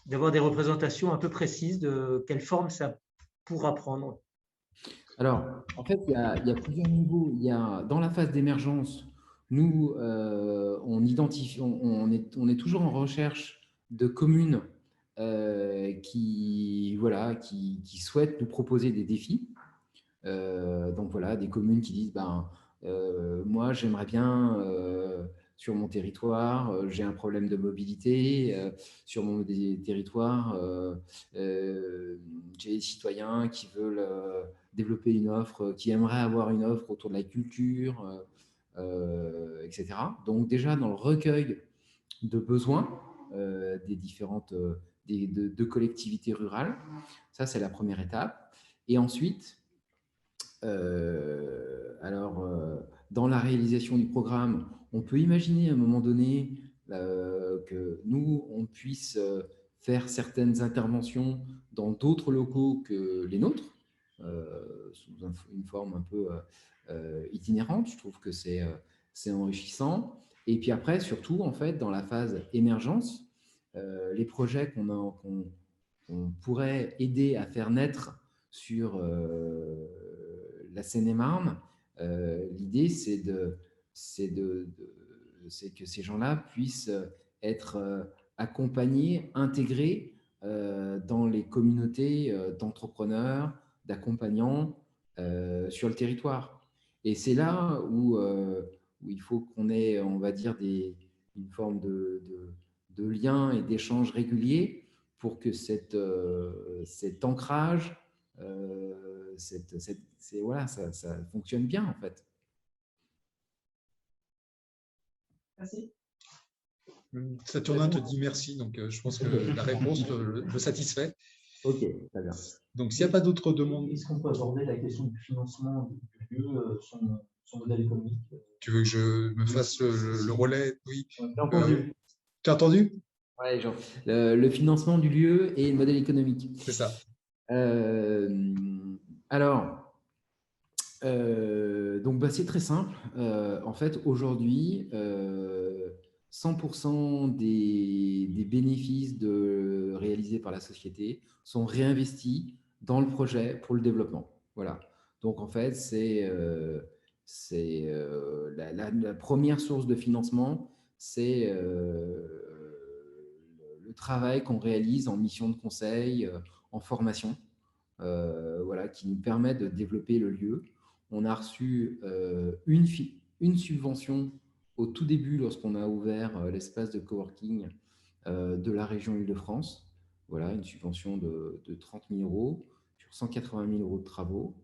d'avoir des représentations un peu précises de quelle forme ça pourra prendre. Alors, en fait, il y a plusieurs niveaux. Il y a, dans la phase d'émergence, nous, on est toujours en recherche de communes qui souhaitent nous proposer des défis. Donc voilà, des communes qui disent, moi, j'aimerais bien sur mon territoire, j'ai un problème de mobilité, sur mon territoire, j'ai des citoyens qui veulent développer une offre, qui aimeraient avoir une offre autour de la culture, etc. Donc déjà, dans le recueil de besoins des différentes de collectivités rurales, ça c'est la première étape. Et ensuite, dans la réalisation du programme, on peut imaginer à un moment donné que nous, on puisse faire certaines interventions dans d'autres locaux que les nôtres. sous une forme un peu itinérante. Je trouve que c'est enrichissant. Et puis après, surtout, en fait, dans la phase émergence, les projets qu'on pourrait aider à faire naître sur la Seine-et-Marne, l'idée, c'est que ces gens-là puissent être accompagnés, intégrés dans les communautés d'entrepreneurs, d'accompagnants sur le territoire. Et c'est là où il faut qu'on ait, on va dire, une forme de lien et d'échange régulier pour que cet ancrage, voilà, ça fonctionne bien en fait. Merci. Saturnin te dit merci, donc je pense que la réponse le satisfait. Ok, très bien. Donc s'il n'y a pas d'autres demandes… Est-ce qu'on peut aborder la question du financement du lieu, son modèle économique? Tu veux que je me fasse le relais? Oui. J'ai entendu. Tu as entendu? Oui, genre, le financement du lieu et le modèle économique. C'est ça. Alors, donc c'est très simple. En fait, aujourd'hui, 100% des bénéfices réalisés par la société sont réinvestis dans le projet pour le développement. Voilà. Donc, en fait, c'est la première source de financement, c'est le travail qu'on réalise en mission de conseil, en formation, voilà, qui nous permet de développer le lieu. On a reçu une subvention au tout début lorsqu'on a ouvert l'espace de coworking de la région Île-de-France. Voilà, une subvention de 30 000 € sur 180 000 € de travaux.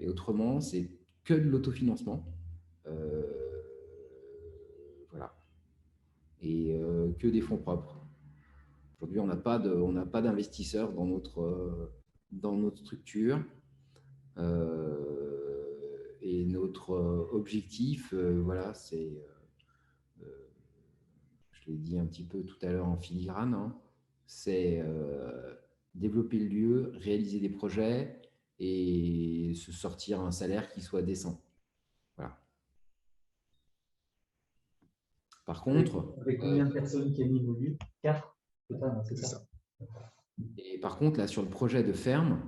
Et autrement, c'est que de l'autofinancement. Voilà. Et que des fonds propres. Aujourd'hui, on n'a pas d'investisseurs dans notre structure. Et notre objectif, voilà, c'est, je l'ai dit un petit peu tout à l'heure en filigrane, hein, c'est développer le lieu, réaliser des projets et se sortir un salaire qui soit décent. Voilà. Par contre… Avec combien de personnes qui animent le lieu? 4 total, c'est ça. Et par contre, là, sur le projet de ferme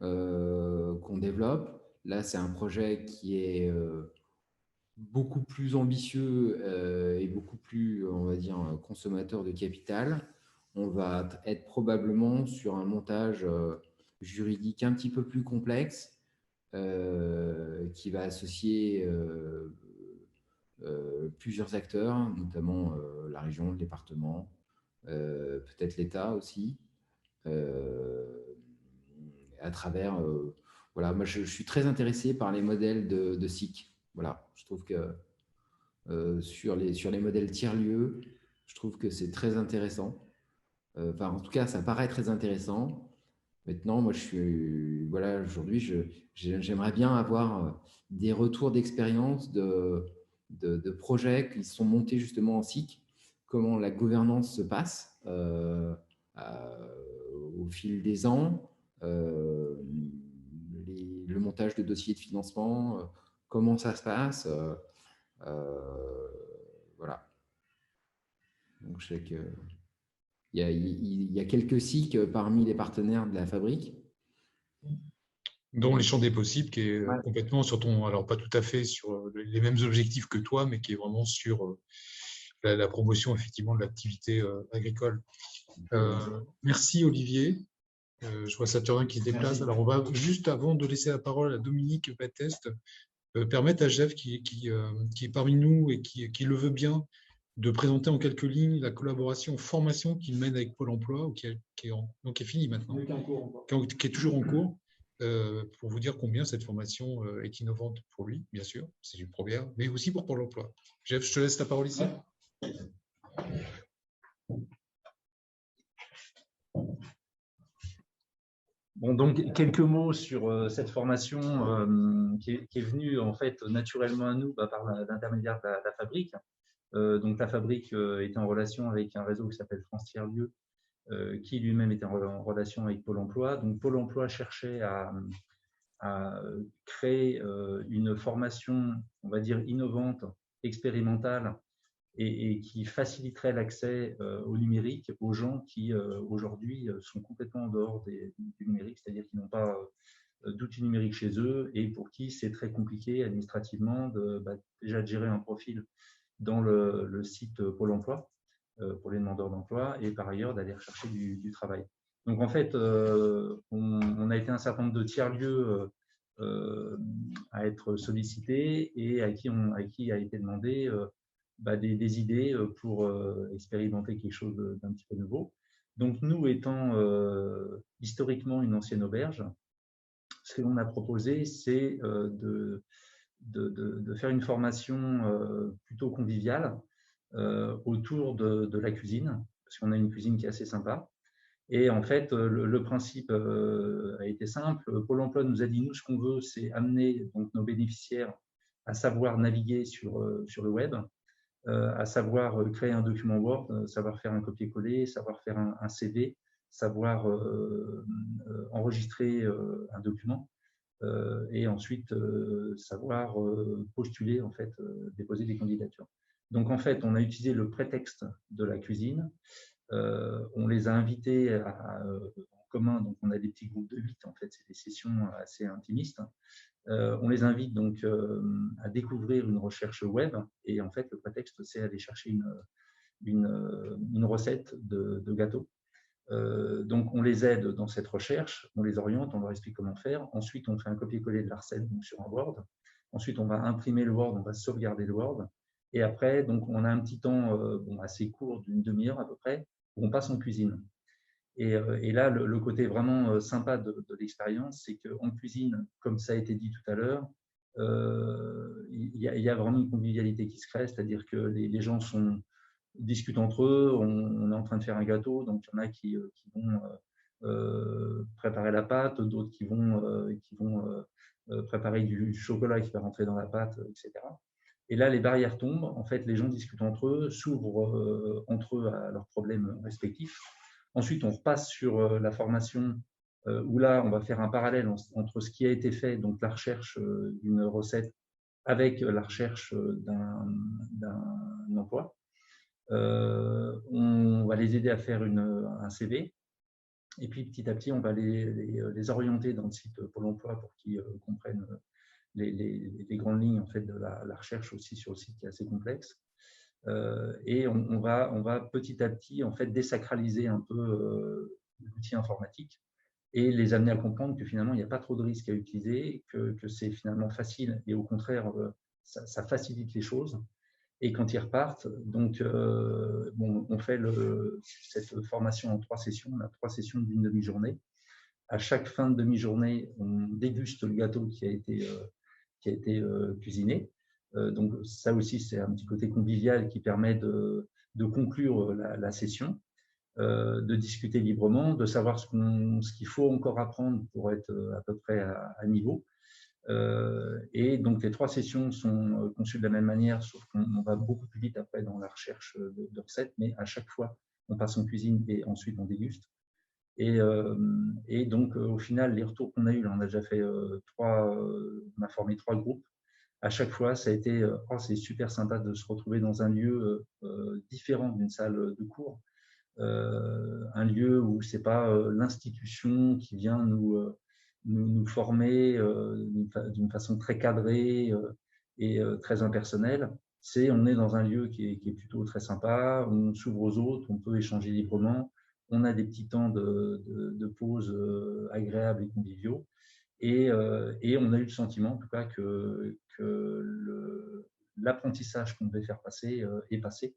qu'on développe, là, c'est un projet qui est beaucoup plus ambitieux et beaucoup plus, on va dire, consommateur de capital. On va être probablement sur un montage juridique un petit peu plus complexe qui va associer plusieurs acteurs, notamment la région, le département, peut-être l'État aussi. À travers, voilà, moi je suis très intéressé par les modèles de SIC. Voilà, je trouve que sur les modèles tiers-lieux, je trouve que c'est très intéressant. Enfin, en tout cas, ça paraît très intéressant. Maintenant, moi, voilà, aujourd'hui, j'aimerais bien avoir des retours d'expérience de projets qui sont montés justement en SIC, comment la gouvernance se passe au fil des ans, le montage de dossiers de financement, comment ça se passe, voilà. Donc, je sais qu'il y a quelques SIC parmi les partenaires de la fabrique. Dont les champs des possibles, qui est complètement sur ton… Alors, pas tout à fait sur les mêmes objectifs que toi, mais qui est vraiment sur la promotion, effectivement, de l'activité agricole. Merci, Olivier. Je vois Saturnin qui se déplace. Alors, on va, juste avant de laisser la parole à Dominique Batteste, permettre à Jeff, qui est parmi nous et qui le veut bien, de présenter en quelques lignes la collaboration formation qu'il mène avec Pôle emploi, qui est finie maintenant, qui est toujours en cours, pour vous dire combien cette formation est innovante pour lui, bien sûr, c'est une première, mais aussi pour Pôle emploi. Jeff, je te laisse la parole ici. Bon, donc, quelques mots sur cette formation qui est venue en fait naturellement à nous par l'intermédiaire de la fabrique. Donc, la fabrique est en relation avec un réseau qui s'appelle France Tiers-Lieux, qui lui-même était en relation avec Pôle emploi. Donc Pôle emploi cherchait à créer une formation, on va dire, innovante, expérimentale, et qui faciliterait l'accès au numérique aux gens qui, aujourd'hui, sont complètement en dehors du numérique, c'est-à-dire qui n'ont pas d'outils numériques chez eux et pour qui c'est très compliqué administrativement déjà de gérer un profil dans le site Pôle emploi pour les demandeurs d'emploi et par ailleurs d'aller rechercher du travail. Donc en fait, on a été un certain nombre de tiers-lieux à être sollicités et à qui a été demandé des idées pour expérimenter quelque chose d'un petit peu nouveau. Donc nous étant historiquement une ancienne auberge, ce que l'on a proposé, c'est de faire une formation plutôt conviviale autour de la cuisine, parce qu'on a une cuisine qui est assez sympa. Et en fait, le principe a été simple. Pôle emploi nous a dit, nous, ce qu'on veut, c'est amener donc, nos bénéficiaires à savoir naviguer sur le web, à savoir créer un document Word, savoir faire un copier-coller, savoir faire un CV, savoir enregistrer un document et ensuite savoir postuler, en fait, déposer des candidatures. Donc, en fait, on a utilisé le prétexte de la cuisine. On les a invités en commun, donc on a des petits groupes de 8, en fait, c'est des sessions assez intimistes. On les invite donc à découvrir une recherche web et en fait, le prétexte, c'est aller chercher une recette de gâteau. Donc, on les aide dans cette recherche, on les oriente, on leur explique comment faire. Ensuite, on fait un copier-coller de la recette donc, sur un Word. Ensuite, on va imprimer le Word, on va sauvegarder le Word. Et après, donc, on a un petit temps assez court d'une demi-heure à peu près, où on passe en cuisine. Et là, le côté vraiment sympa de l'expérience, c'est qu'en cuisine, comme ça a été dit tout à l'heure, il y a vraiment une convivialité qui se crée, c'est-à-dire que les gens discutent entre eux, on est en train de faire un gâteau, donc il y en a qui vont préparer la pâte, d'autres qui vont préparer du chocolat qui va rentrer dans la pâte, etc. Et là, les barrières tombent, en fait, les gens discutent entre eux, s'ouvrent entre eux à leurs problèmes respectifs. Ensuite, on repasse sur la formation où là, on va faire un parallèle entre ce qui a été fait, donc la recherche d'une recette avec la recherche d'un emploi. On va les aider à faire un CV et puis petit à petit, on va les orienter dans le site Pôle emploi pour qu'ils comprennent les grandes lignes en fait, de la recherche aussi sur le site qui est assez complexe. Et on va petit à petit en fait, désacraliser un peu l'outil informatique et les amener à comprendre que finalement, il n'y a pas trop de risques à utiliser, que c'est finalement facile et au contraire, ça facilite les choses. Et quand ils repartent, donc, on fait cette formation en 3 sessions. On a 3 sessions d'une demi-journée. À chaque fin de demi-journée, on déguste le gâteau qui a été cuisiné. Donc, ça aussi, c'est un petit côté convivial qui permet de conclure la session, de discuter librement, de savoir ce qu'il faut encore apprendre pour être à peu près à niveau. Et donc, les 3 sessions sont conçues de la même manière, sauf qu'on va beaucoup plus vite après dans la recherche de recettes, mais à chaque fois, on passe en cuisine et ensuite on déguste. Et donc, au final, les retours qu'on a eus, on a déjà fait on a formé 3 groupes. À chaque fois, ça a été c'est super sympa de se retrouver dans un lieu différent d'une salle de cours, un lieu où c'est pas l'institution qui vient nous former d'une façon très cadrée et très impersonnelle. On est dans un lieu qui est plutôt très sympa, on s'ouvre aux autres, on peut échanger librement, on a des petits temps de pause agréables et conviviaux. Et on a eu le sentiment, en tout cas, que l'apprentissage qu'on devait faire passer est passé.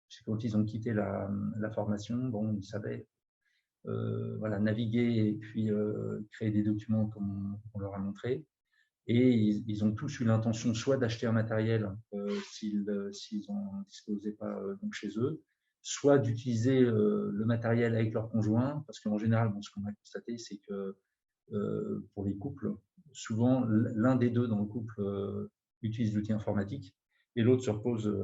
Parce que quand ils ont quitté la formation, bon, ils savaient naviguer et puis créer des documents comme on leur a montré. Et ils ont tous eu l'intention soit d'acheter un matériel s'ils n'en disposaient pas donc chez eux, soit d'utiliser le matériel avec leur conjoint, parce qu'en général, ce qu'on a constaté, c'est que pour les couples, souvent l'un des deux dans le couple utilise l'outil informatique et l'autre se repose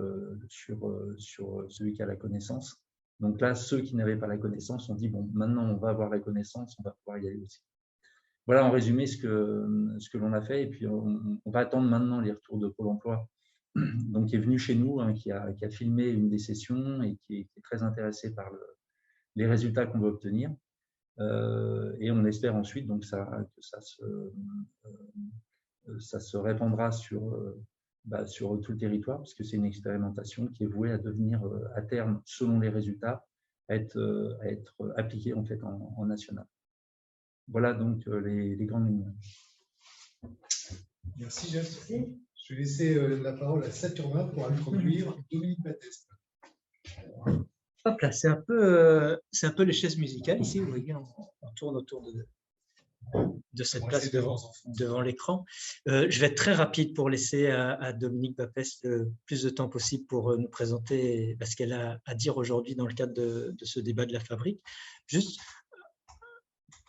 sur celui qui a la connaissance. Donc là, ceux qui n'avaient pas la connaissance ont dit, bon, maintenant on va avoir la connaissance, on va pouvoir y aller aussi. Voilà en résumé ce que l'on a fait. Et puis on va attendre maintenant les retours de Pôle emploi, donc qui est venu chez nous, hein, qui a filmé une des sessions et qui est très intéressé par les résultats qu'on va obtenir. Et on espère ensuite donc, que ça se répandra sur tout le territoire, parce que c'est une expérimentation qui est vouée à devenir, à terme, selon les résultats, à être appliquée en fait en national. Voilà donc les grandes lignes. Merci Jasper. Je vais laisser la parole à Saturnin pour introduire Dominique Batteste. Hop là, c'est un peu les chaises musicales ici, vous voyez, on tourne autour de cette place devant l'écran. Je vais être très rapide pour laisser à Dominique Batteste le plus de temps possible pour nous présenter ce qu'elle a à dire aujourd'hui dans le cadre de ce débat de la fabrique. Juste,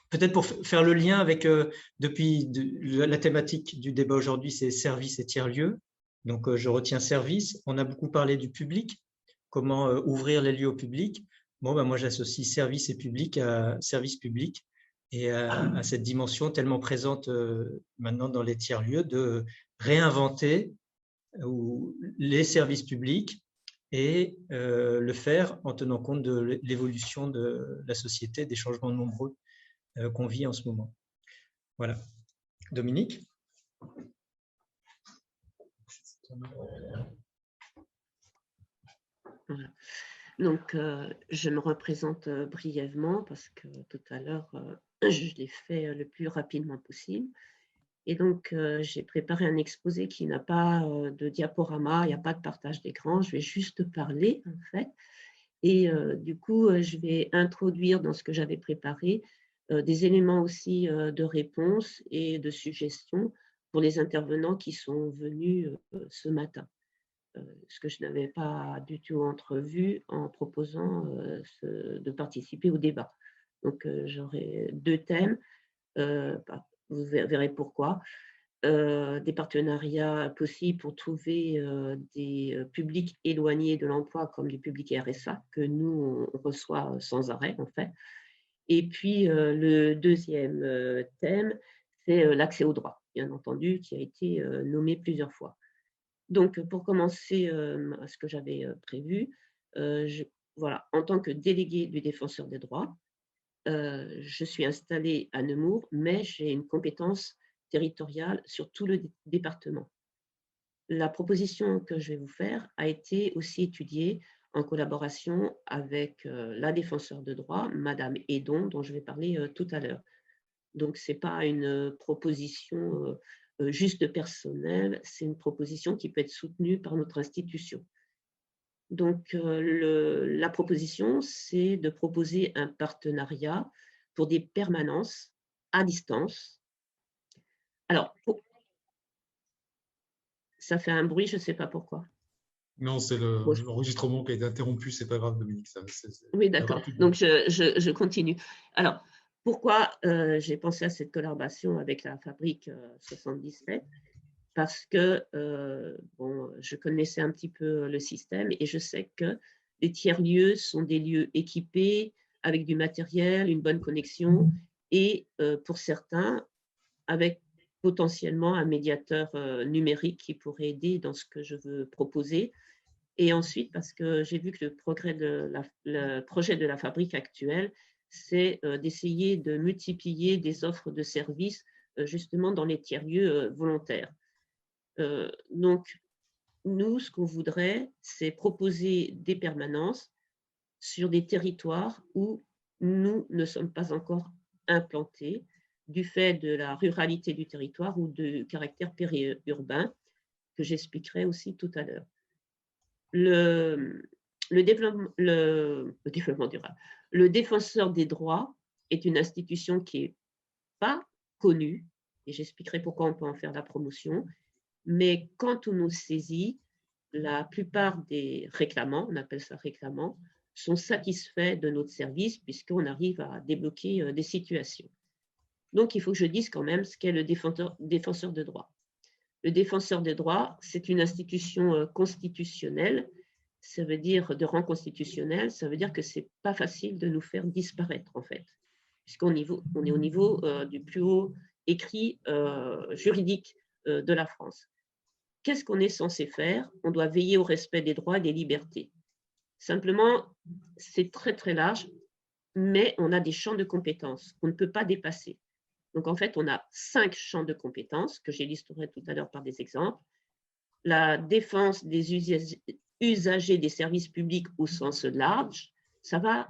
peut-être pour faire le lien avec, la thématique du débat aujourd'hui, c'est services et tiers-lieux. Donc, je retiens service. On a beaucoup parlé du public, comment ouvrir les lieux au public. Bon, moi, j'associe service et public à service public et à cette dimension tellement présente maintenant dans les tiers-lieux de réinventer les services publics et le faire en tenant compte de l'évolution de la société, des changements nombreux qu'on vit en ce moment. Voilà. Dominique ? Voilà. Donc, je me représente brièvement parce que tout à l'heure, je l'ai fait le plus rapidement possible. Et donc, j'ai préparé un exposé qui n'a pas de diaporama, il n'y a pas de partage d'écran, je vais juste parler en fait. Et du coup, je vais introduire dans ce que j'avais préparé des éléments aussi de réponse et de suggestions pour les intervenants qui sont venus ce matin, ce que je n'avais pas du tout entrevu en proposant de participer au débat. Donc, j'aurai 2 thèmes, vous verrez pourquoi. Des partenariats possibles pour trouver des publics éloignés de l'emploi comme du public RSA que nous, on reçoit sans arrêt en fait. Et puis, le deuxième thème, c'est l'accès au droit, bien entendu, qui a été nommé plusieurs fois. Donc, pour commencer à ce que j'avais prévu, voilà, en tant que déléguée du défenseur des droits, je suis installée à Nemours, mais j'ai une compétence territoriale sur tout le département. La proposition que je vais vous faire a été aussi étudiée en collaboration avec la défenseure de droit, Madame Edon, dont je vais parler tout à l'heure. Donc, ce n'est pas une proposition juste personnelle, c'est une proposition qui peut être soutenue par notre institution. Donc, la proposition, c'est de proposer un partenariat pour des permanences à distance. Alors, ça fait un bruit, je ne sais pas pourquoi. Non, c'est l'enregistrement qui a été interrompu, c'est pas grave, Dominique. Oui, d'accord. Donc, je continue. Alors, pourquoi j'ai pensé à cette collaboration avec la Fabrique 77 ? Parce que bon, je connaissais un petit peu le système et je sais que les tiers-lieux sont des lieux équipés avec du matériel, une bonne connexion et pour certains, avec potentiellement un médiateur numérique qui pourrait aider dans ce que je veux proposer. Et ensuite, parce que j'ai vu que le projet de la fabrique actuelle, c'est d'essayer de multiplier des offres de services justement dans les tiers-lieux volontaires. Donc, nous, ce qu'on voudrait, c'est proposer des permanences sur des territoires où nous ne sommes pas encore implantés du fait de la ruralité du territoire ou du caractère périurbain que j'expliquerai aussi tout à l'heure. Le développement durable. Le défenseur des droits est une institution qui n'est pas connue, et j'expliquerai pourquoi on peut en faire la promotion, mais quand on nous saisit, la plupart des réclamants, on appelle ça réclamants, sont satisfaits de notre service puisqu'on arrive à débloquer des situations. Donc, il faut que je dise quand même ce qu'est le défenseur de droit. Le défenseur des droits, c'est une institution constitutionnelle. ça veut dire de rang constitutionnel, ça veut dire que ce n'est pas facile de nous faire disparaître, en fait, puisqu'on on est au niveau du plus haut écrit juridique de la France. Qu'est-ce qu'on est censé faire? On doit veiller au respect des droits et des libertés. Simplement, c'est très, très large, mais on a des champs de compétences qu'on ne peut pas dépasser. Donc, en fait, on a 5 champs de compétences que j'illustrerai tout à l'heure par des exemples. La défense des usagers des services publics au sens large, ça va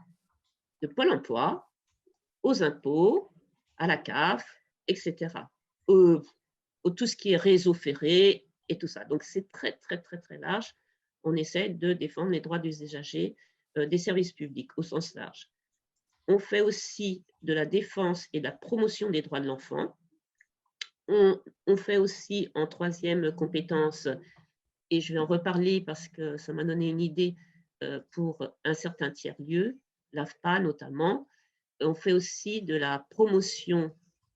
de Pôle emploi aux impôts, à la CAF, etc. Tout ce qui est réseau ferré et tout ça. Donc, c'est très, très, très, très large. On essaie de défendre les droits des usagers des services publics au sens large. On fait aussi de la défense et de la promotion des droits de l'enfant. On fait aussi en 3e compétence, et je vais en reparler parce que ça m'a donné une idée pour un certain tiers-lieu, l'AFPA notamment. On fait aussi de la promotion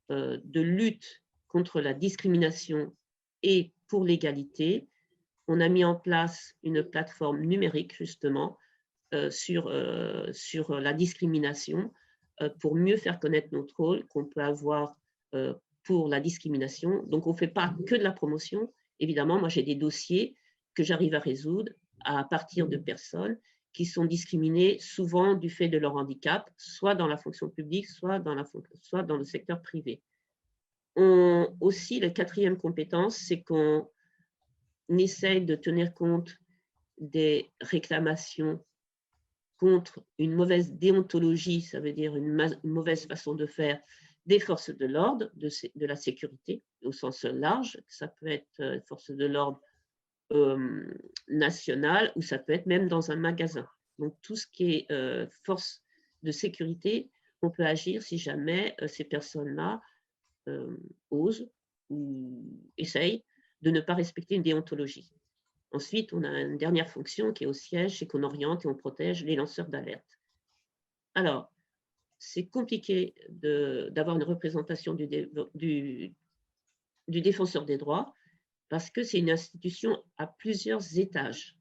de lutte contre la discrimination et pour l'égalité. On a mis en place une plateforme numérique justement sur la discrimination pour mieux faire connaître notre rôle qu'on peut avoir pour la discrimination. Donc, on ne fait pas que de la promotion. Évidemment, moi, j'ai des dossiers que j'arrive à résoudre à partir de personnes qui sont discriminées souvent du fait de leur handicap, soit dans la fonction publique, soit dans le secteur privé. Aussi, la 4e compétence, c'est qu'on essaye de tenir compte des réclamations contre une mauvaise déontologie, ça veut dire une mauvaise façon de faire des forces de l'ordre, de la sécurité au sens large. Ça peut être force de l'ordre nationale ou ça peut être même dans un magasin. Donc tout ce qui est force de sécurité, on peut agir si jamais ces personnes-là osent ou essayent de ne pas respecter une déontologie. Ensuite, on a une dernière fonction qui est au siège, c'est qu'on oriente et on protège les lanceurs d'alerte. Alors, c'est compliqué d'avoir une représentation du défenseur des droits parce que c'est une institution à plusieurs étages.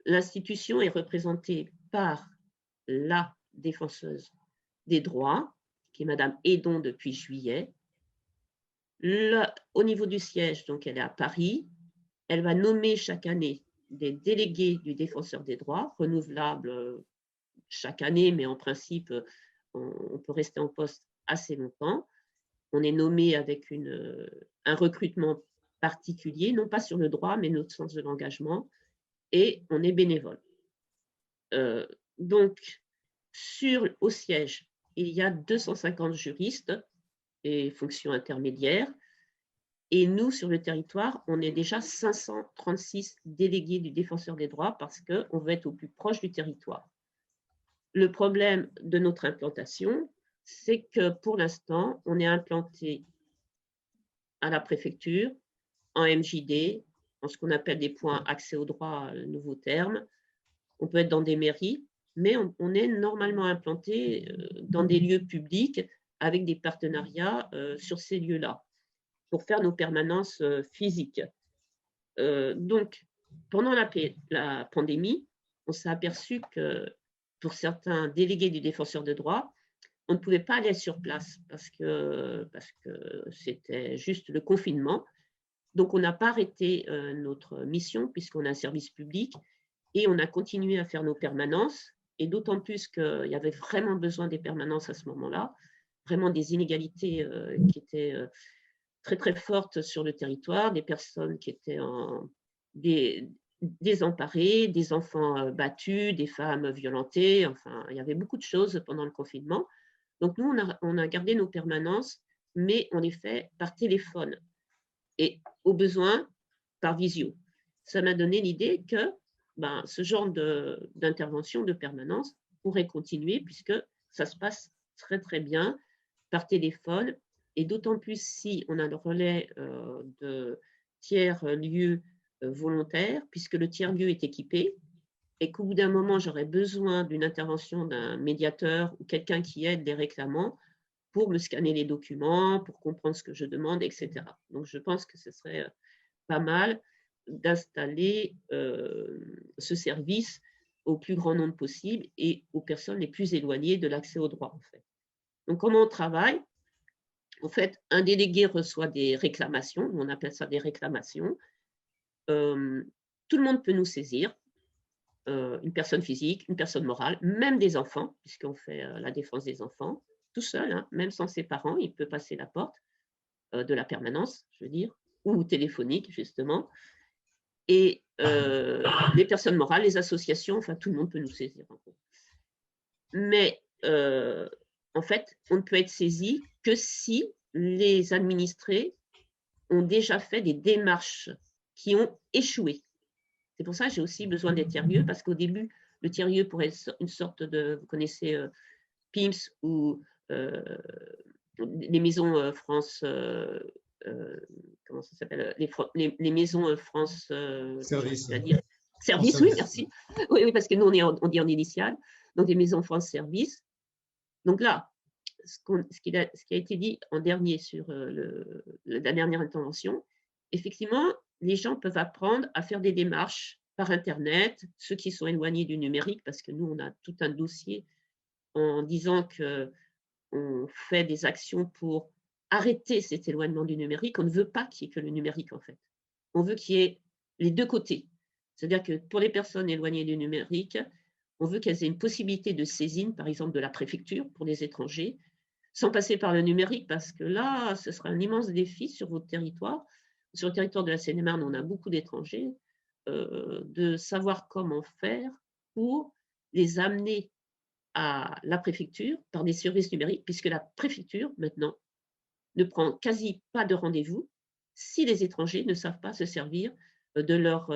L'institution est représentée par la défenseuse des droits, qui est Madame Edon depuis juillet. Au niveau du siège, donc elle est à Paris. Elle va nommer chaque année des délégués du défenseur des droits, renouvelables chaque année, mais en principe, on peut rester en poste assez longtemps. On est nommé avec un recrutement particulier, non pas sur le droit, mais notre sens de l'engagement, et on est bénévole. Donc, au siège, il y a 250 juristes et fonctions intermédiaires. Et nous, sur le territoire, on est déjà 536 délégués du défenseur des droits parce qu'on veut être au plus proche du territoire. Le problème de notre implantation, c'est que pour l'instant, on est implanté à la préfecture, en MJD, en ce qu'on appelle des points accès au droit, le nouveau terme. On peut être dans des mairies, mais on est normalement implanté dans des lieux publics avec des partenariats sur ces lieux-là, pour faire nos permanences physiques. Donc, pendant la pandémie, on s'est aperçu que pour certains délégués du défenseur des droits, on ne pouvait pas aller sur place parce que c'était juste le confinement. Donc, on n'a pas arrêté notre mission puisqu'on a un service public et on a continué à faire nos permanences. Et d'autant plus qu'il y avait vraiment besoin des permanences à ce moment-là, vraiment des inégalités qui étaient très, très fortes sur le territoire, des personnes qui étaient désemparées, des enfants battus, des femmes violentées, enfin, il y avait beaucoup de choses pendant le confinement. Donc, nous, on a gardé nos permanences, mais on les fait par téléphone et au besoin par visio. Ça m'a donné l'idée que ce genre d'intervention, de permanence pourrait continuer puisque ça se passe très, très bien par téléphone et d'autant plus si on a le relais de tiers-lieux volontaires puisque le tiers-lieu est équipé et qu'au bout d'un moment, j'aurais besoin d'une intervention d'un médiateur ou quelqu'un qui aide les réclamants pour me scanner les documents, pour comprendre ce que je demande, etc. Donc, je pense que ce serait pas mal d'installer ce service au plus grand nombre possible et aux personnes les plus éloignées de l'accès au droit, en fait. Donc, comment on travaille? En fait, un délégué reçoit des réclamations, on appelle ça des réclamations. Tout le monde peut nous saisir, une personne physique, une personne morale, même des enfants, puisqu'on fait la défense des enfants, tout seul, hein, même sans ses parents, il peut passer la porte de la permanence, je veux dire, ou téléphonique, justement. Et les personnes morales, les associations, enfin, tout le monde peut nous saisir. En gros. Mais en fait, on ne peut être saisi que si les administrés ont déjà fait des démarches qui ont échoué. C'est pour ça que j'ai aussi besoin des tiers-lieux, parce qu'au début, le tiers-lieu pourrait être une sorte de, vous connaissez PIMS ou les maisons France, comment ça s'appelle, les maisons France, Service. Service, oui, merci. Oui, parce que nous, on dit en initial, donc les maisons France Service. Donc là, ce qui a été dit en dernier sur la dernière intervention, effectivement, les gens peuvent apprendre à faire des démarches par Internet, ceux qui sont éloignés du numérique, parce que nous, on a tout un dossier en disant qu'on fait des actions pour arrêter cet éloignement du numérique. On ne veut pas qu'il y ait que le numérique, en fait. On veut qu'il y ait les deux côtés. C'est-à-dire que pour les personnes éloignées du numérique, on veut qu'elles aient une possibilité de saisine, par exemple de la préfecture pour les étrangers, sans passer par le numérique, parce que là, ce sera un immense défi sur votre territoire. Sur le territoire de la Seine-et-Marne, on a beaucoup d'étrangers, de savoir comment faire pour les amener à la préfecture par des services numériques, puisque la préfecture, maintenant, ne prend quasi pas de rendez-vous si les étrangers ne savent pas se servir de leur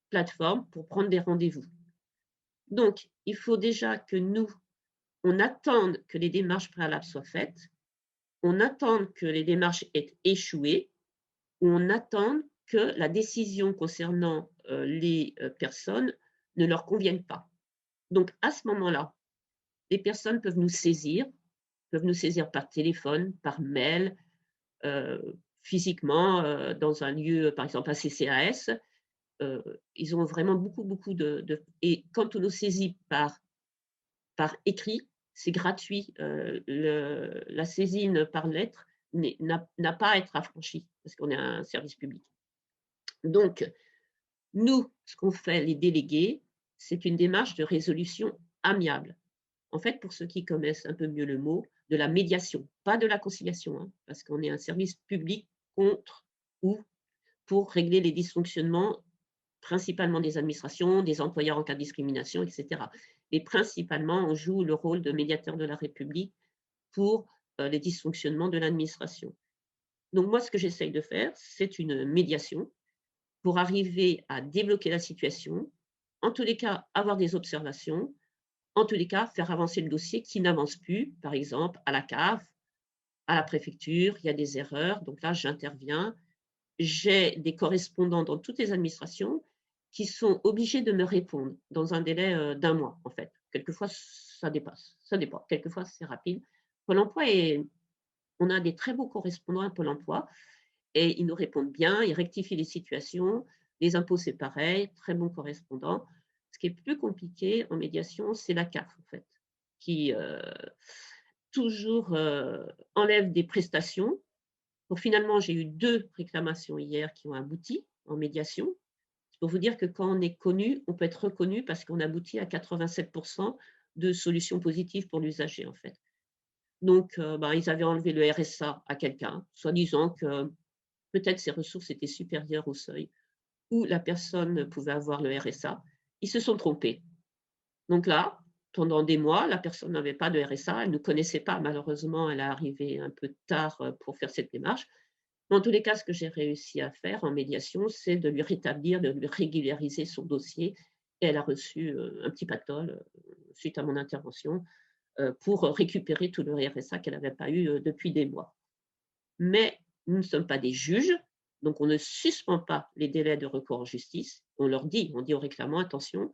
plateforme pour prendre des rendez-vous. Donc, il faut déjà que nous, on attende que les démarches préalables soient faites, on attende que les démarches aient échoué, ou on attende que la décision concernant les personnes ne leur convienne pas. Donc, à ce moment-là, les personnes peuvent nous saisir par téléphone, par mail, physiquement, dans un lieu, par exemple un CCAS. Ils ont vraiment beaucoup de... Et quand on nous saisit par écrit, c'est gratuit. La saisine par lettre n'a pas à être affranchie, parce qu'on est un service public. Donc, nous, ce qu'on fait, les délégués, c'est une démarche de résolution amiable. En fait, pour ceux qui connaissent un peu mieux le mot, de la médiation, pas de la conciliation, hein, parce qu'on est un service public contre ou pour régler les dysfonctionnements, principalement des administrations, des employeurs en cas de discrimination, etc. Et principalement, on joue le rôle de médiateur de la République pour les dysfonctionnements de l'administration. Donc moi, ce que j'essaye de faire, c'est une médiation pour arriver à débloquer la situation, en tous les cas, avoir des observations, en tous les cas, faire avancer le dossier qui n'avance plus, par exemple, à la CAF, à la préfecture, il y a des erreurs, donc là, j'interviens. J'ai des correspondants dans toutes les administrations qui sont obligés de me répondre dans un délai d'1 mois, en fait. Quelquefois, ça dépasse, ça dépend. Quelquefois, c'est rapide. Pôle emploi, on a des très beaux correspondants à Pôle emploi et ils nous répondent bien, ils rectifient les situations. Les impôts, c'est pareil, très bons correspondants. Ce qui est plus compliqué en médiation, c'est la CAF, en fait, qui toujours enlève des prestations. Donc, finalement, j'ai eu 2 réclamations hier qui ont abouti en médiation. C'est pour vous dire que quand on est connu, on peut être reconnu parce qu'on aboutit à 87% de solutions positives pour l'usager, en fait. Donc, ils avaient enlevé le RSA à quelqu'un, soi-disant que peut-être ses ressources étaient supérieures au seuil où la personne pouvait avoir le RSA. Ils se sont trompés. Donc là, pendant des mois, la personne n'avait pas de RSA, elle ne connaissait pas, malheureusement, elle est arrivée un peu tard pour faire cette démarche. Dans tous les cas, ce que j'ai réussi à faire en médiation, c'est de lui rétablir, de lui régulariser son dossier. Et elle a reçu un petit pactole suite à mon intervention pour récupérer tout le RSA qu'elle n'avait pas eu depuis des mois. Mais nous ne sommes pas des juges, donc on ne suspend pas les délais de recours en justice. On dit aux réclamants, attention,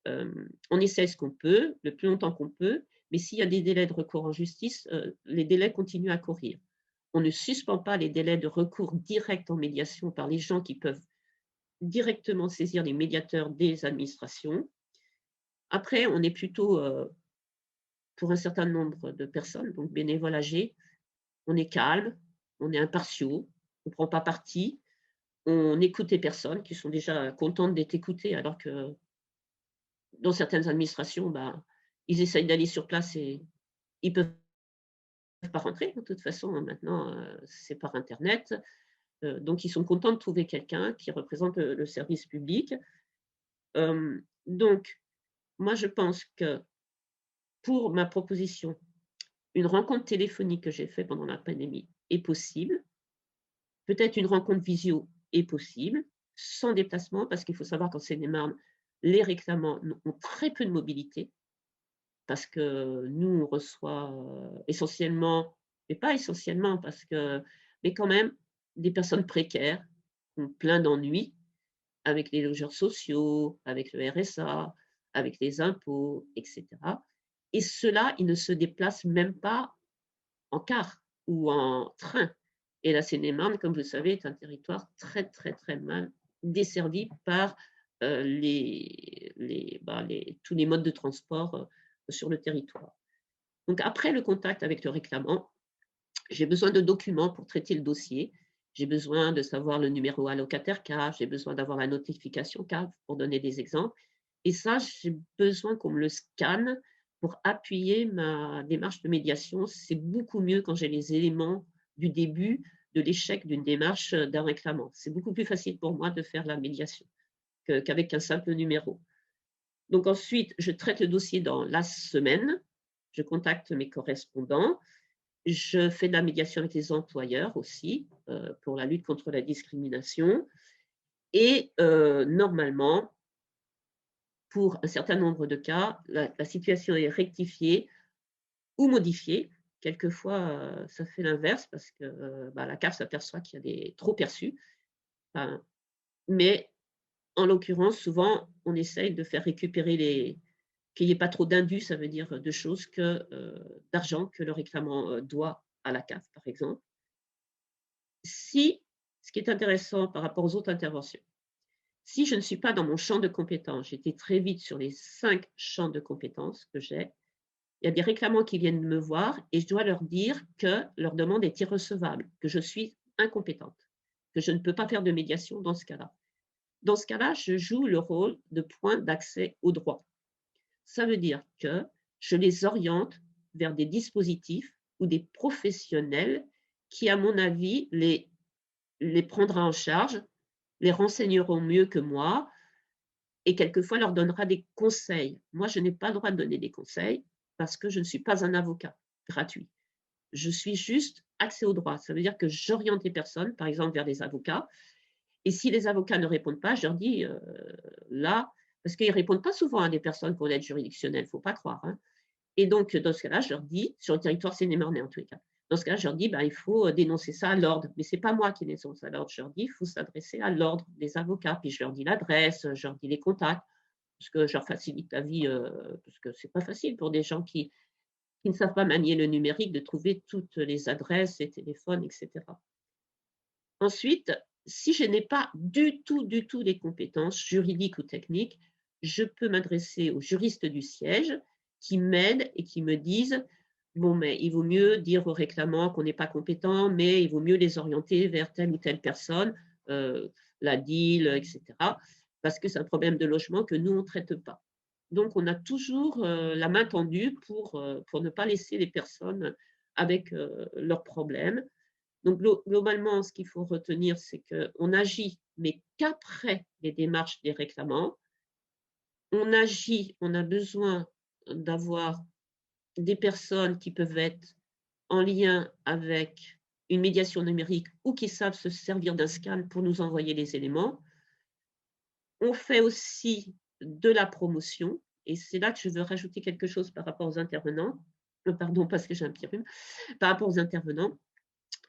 on essaie ce qu'on peut, le plus longtemps qu'on peut, mais s'il y a des délais de recours en justice, les délais continuent à courir. On ne suspend pas les délais de recours direct en médiation par les gens qui peuvent directement saisir les médiateurs des administrations. Après, on est plutôt, pour un certain nombre de personnes, donc bénévoles âgés, on est calme, on est impartiaux, on ne prend pas parti, on écoute les personnes qui sont déjà contentes d'être écoutées, alors que dans certaines administrations, ils essayent d'aller sur place et ils ne peuvent pas rentrer. De toute façon, maintenant, c'est par Internet. Donc, ils sont contents de trouver quelqu'un qui représente le service public. Donc, moi, je pense que pour ma proposition, une rencontre téléphonique que j'ai faite pendant la pandémie est possible. Peut-être une rencontre visio est possible, sans déplacement, parce qu'il faut savoir qu'en Seine-et-Marne, les réclamants ont très peu de mobilité, parce que nous, on reçoit essentiellement, mais pas essentiellement, mais quand même, des personnes précaires qui ont plein d'ennuis avec les logeurs sociaux, avec le RSA, avec les impôts, etc. Et ceux-là, ils ne se déplacent même pas en car ou en train. Et la Seine-et-Marne, comme vous le savez, est un territoire très, très, très mal desservi par tous les modes de transport sur le territoire. Donc, après le contact avec le réclamant, j'ai besoin de documents pour traiter le dossier. J'ai besoin de savoir le numéro allocataire CAF, j'ai besoin d'avoir la notification CAF, pour donner des exemples. Et ça, j'ai besoin qu'on me le scanne pour appuyer ma démarche de médiation. C'est beaucoup mieux quand j'ai les éléments du début de l'échec d'une démarche d'un réclamant. C'est beaucoup plus facile pour moi de faire la médiation qu'avec un simple numéro. Donc ensuite, je traite le dossier dans la semaine, je contacte mes correspondants, je fais de la médiation avec les employeurs aussi pour la lutte contre la discrimination. Et normalement, pour un certain nombre de cas, la situation est rectifiée ou modifiée. Quelquefois, ça fait l'inverse parce que la CAF s'aperçoit qu'il y a des trop perçus. Mais en l'occurrence, souvent, on essaye de faire récupérer qu'il n'y ait pas trop d'indus, ça veut dire de choses d'argent que le réclamant doit à la CAF, par exemple. Ce qui est intéressant par rapport aux autres interventions, si je ne suis pas dans mon champ de compétences, j'étais très vite sur les 5 champs de compétences que j'ai, il y a des réclamants qui viennent me voir et je dois leur dire que leur demande est irrecevable, que je suis incompétente, que je ne peux pas faire de médiation dans ce cas-là. Dans ce cas-là, je joue le rôle de point d'accès au droit. Ça veut dire que je les oriente vers des dispositifs ou des professionnels qui, à mon avis, les prendra en charge, les renseigneront mieux que moi et quelquefois leur donnera des conseils. Moi, je n'ai pas le droit de donner des conseils parce que je ne suis pas un avocat gratuit. Je suis juste accès au droit. Ça veut dire que j'oriente les personnes, par exemple, vers les avocats. Et si les avocats ne répondent pas, je leur dis là, parce qu'ils ne répondent pas souvent à des personnes qui ont l'aide juridictionnelle, il ne faut pas croire. Hein. Et donc, dans ce cas-là, je leur dis, sur le territoire seine-et-marnais en tous les cas, dans ce cas-là, je leur dis, il faut dénoncer ça à l'ordre. Mais ce n'est pas moi qui dénonce à l'ordre. Je leur dis, il faut s'adresser à l'ordre des avocats. Puis je leur dis l'adresse, je leur dis les contacts, parce que je leur facilite la vie, parce que ce n'est pas facile pour des gens qui ne savent pas manier le numérique de trouver toutes les adresses, les téléphones, etc. Ensuite, si je n'ai pas du tout les compétences juridiques ou techniques, je peux m'adresser aux juristes du siège qui m'aident et qui me disent bon, mais il vaut mieux dire aux réclamants qu'on n'est pas compétent, mais il vaut mieux les orienter vers telle ou telle personne, la DIL, etc., parce que c'est un problème de logement que nous, on ne traite pas. Donc, on a toujours la main tendue pour ne pas laisser les personnes avec leurs problèmes. Donc, globalement, ce qu'il faut retenir, c'est qu'on agit, mais qu'après les démarches des réclamants. On agit, on a besoin d'avoir des personnes qui peuvent être en lien avec une médiation numérique ou qui savent se servir d'un scan pour nous envoyer les éléments. On fait aussi de la promotion, et c'est là que je veux rajouter quelque chose par rapport aux intervenants. Pardon, parce que j'ai un petit rhume. Par rapport aux intervenants,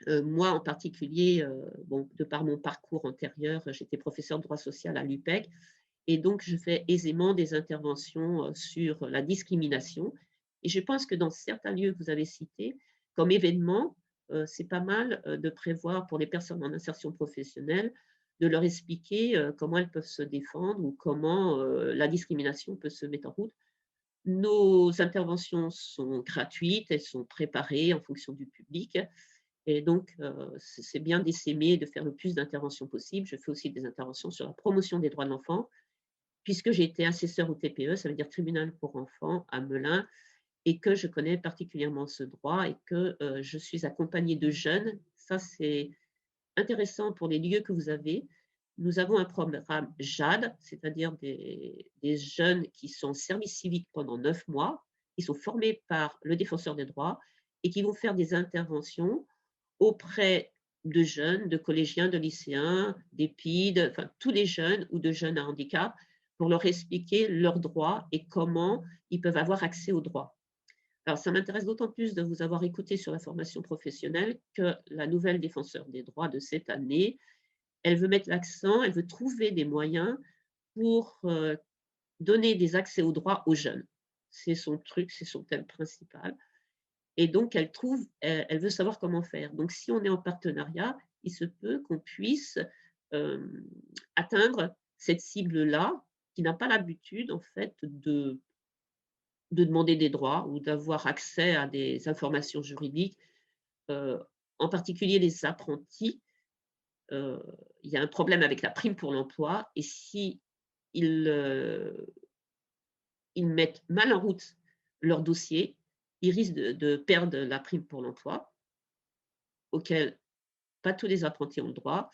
moi en particulier, de par mon parcours antérieur, j'étais professeur de droit social à l'UPEC, et donc je fais aisément des interventions sur la discrimination. Et je pense que dans certains lieux que vous avez cités, comme événement, c'est pas mal de prévoir pour les personnes en insertion professionnelle de leur expliquer comment elles peuvent se défendre ou comment la discrimination peut se mettre en route. Nos interventions sont gratuites, elles sont préparées en fonction du public. Et donc, c'est bien d'essaimer de faire le plus d'interventions possible. Je fais aussi des interventions sur la promotion des droits de l'enfant, puisque j'ai été assesseur au TPE, ça veut dire tribunal pour enfants, à Melun, et que je connais particulièrement ce droit et que je suis accompagnée de jeunes. Ça, c'est intéressant pour les lieux que vous avez. Nous avons un programme JAD, c'est-à-dire des jeunes qui sont en service civique pendant 9 mois, qui sont formés par le défenseur des droits et qui vont faire des interventions auprès de jeunes, de collégiens, de lycéens, d'EPID, enfin tous les jeunes ou de jeunes à handicap, pour leur expliquer leurs droits et comment ils peuvent avoir accès aux droits. Alors, ça m'intéresse d'autant plus de vous avoir écouté sur la formation professionnelle que la nouvelle défenseur des droits de cette année, elle veut mettre l'accent, elle veut trouver des moyens pour donner des accès aux droits aux jeunes. C'est son truc, c'est son thème principal. Et donc, elle veut savoir comment faire. Donc, si on est en partenariat, il se peut qu'on puisse atteindre cette cible-là, qui n'a pas l'habitude, en fait, de demander des droits ou d'avoir accès à des informations juridiques, en particulier les apprentis. Il y a un problème avec la prime pour l'emploi et si ils mettent mal en route leur dossier, ils risquent de perdre la prime pour l'emploi, auquel pas tous les apprentis ont le droit.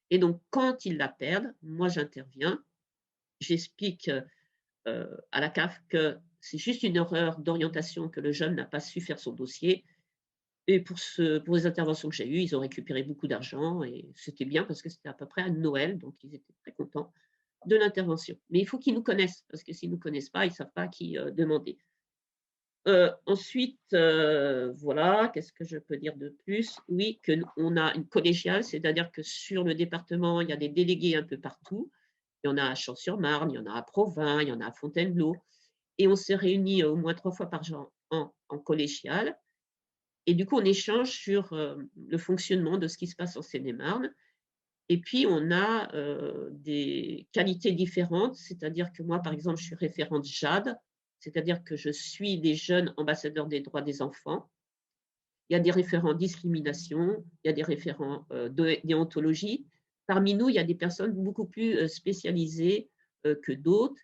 Et donc, quand ils la perdent, moi j'interviens, j'explique à la CAF que c'est juste une erreur d'orientation, que le jeune n'a pas su faire son dossier. Et pour les interventions que j'ai eues, ils ont récupéré beaucoup d'argent et c'était bien parce que c'était à peu près à Noël, donc ils étaient très contents de l'intervention. Mais il faut qu'ils nous connaissent, parce que s'ils ne nous connaissent pas, ils ne savent pas à qui demander. Ensuite, voilà, qu'est-ce que je peux dire de plus? Oui, qu'on a une collégiale, c'est-à-dire que sur le département, il y a des délégués un peu partout. Il y en a à Champs-sur-Marne, il y en a à Provins, il y en a à Fontainebleau. Et on s'est réunis au moins 3 fois par jour en collégiale. Et du coup, on échange sur le fonctionnement de ce qui se passe en Seine-et-Marne. Et puis, on a des qualités différentes, c'est-à-dire que moi, par exemple, je suis référente JAD, c'est-à-dire que je suis des jeunes ambassadeurs des droits des enfants. Il y a des référents discrimination, il y a des référents déontologie. Parmi nous, il y a des personnes beaucoup plus spécialisées que d'autres,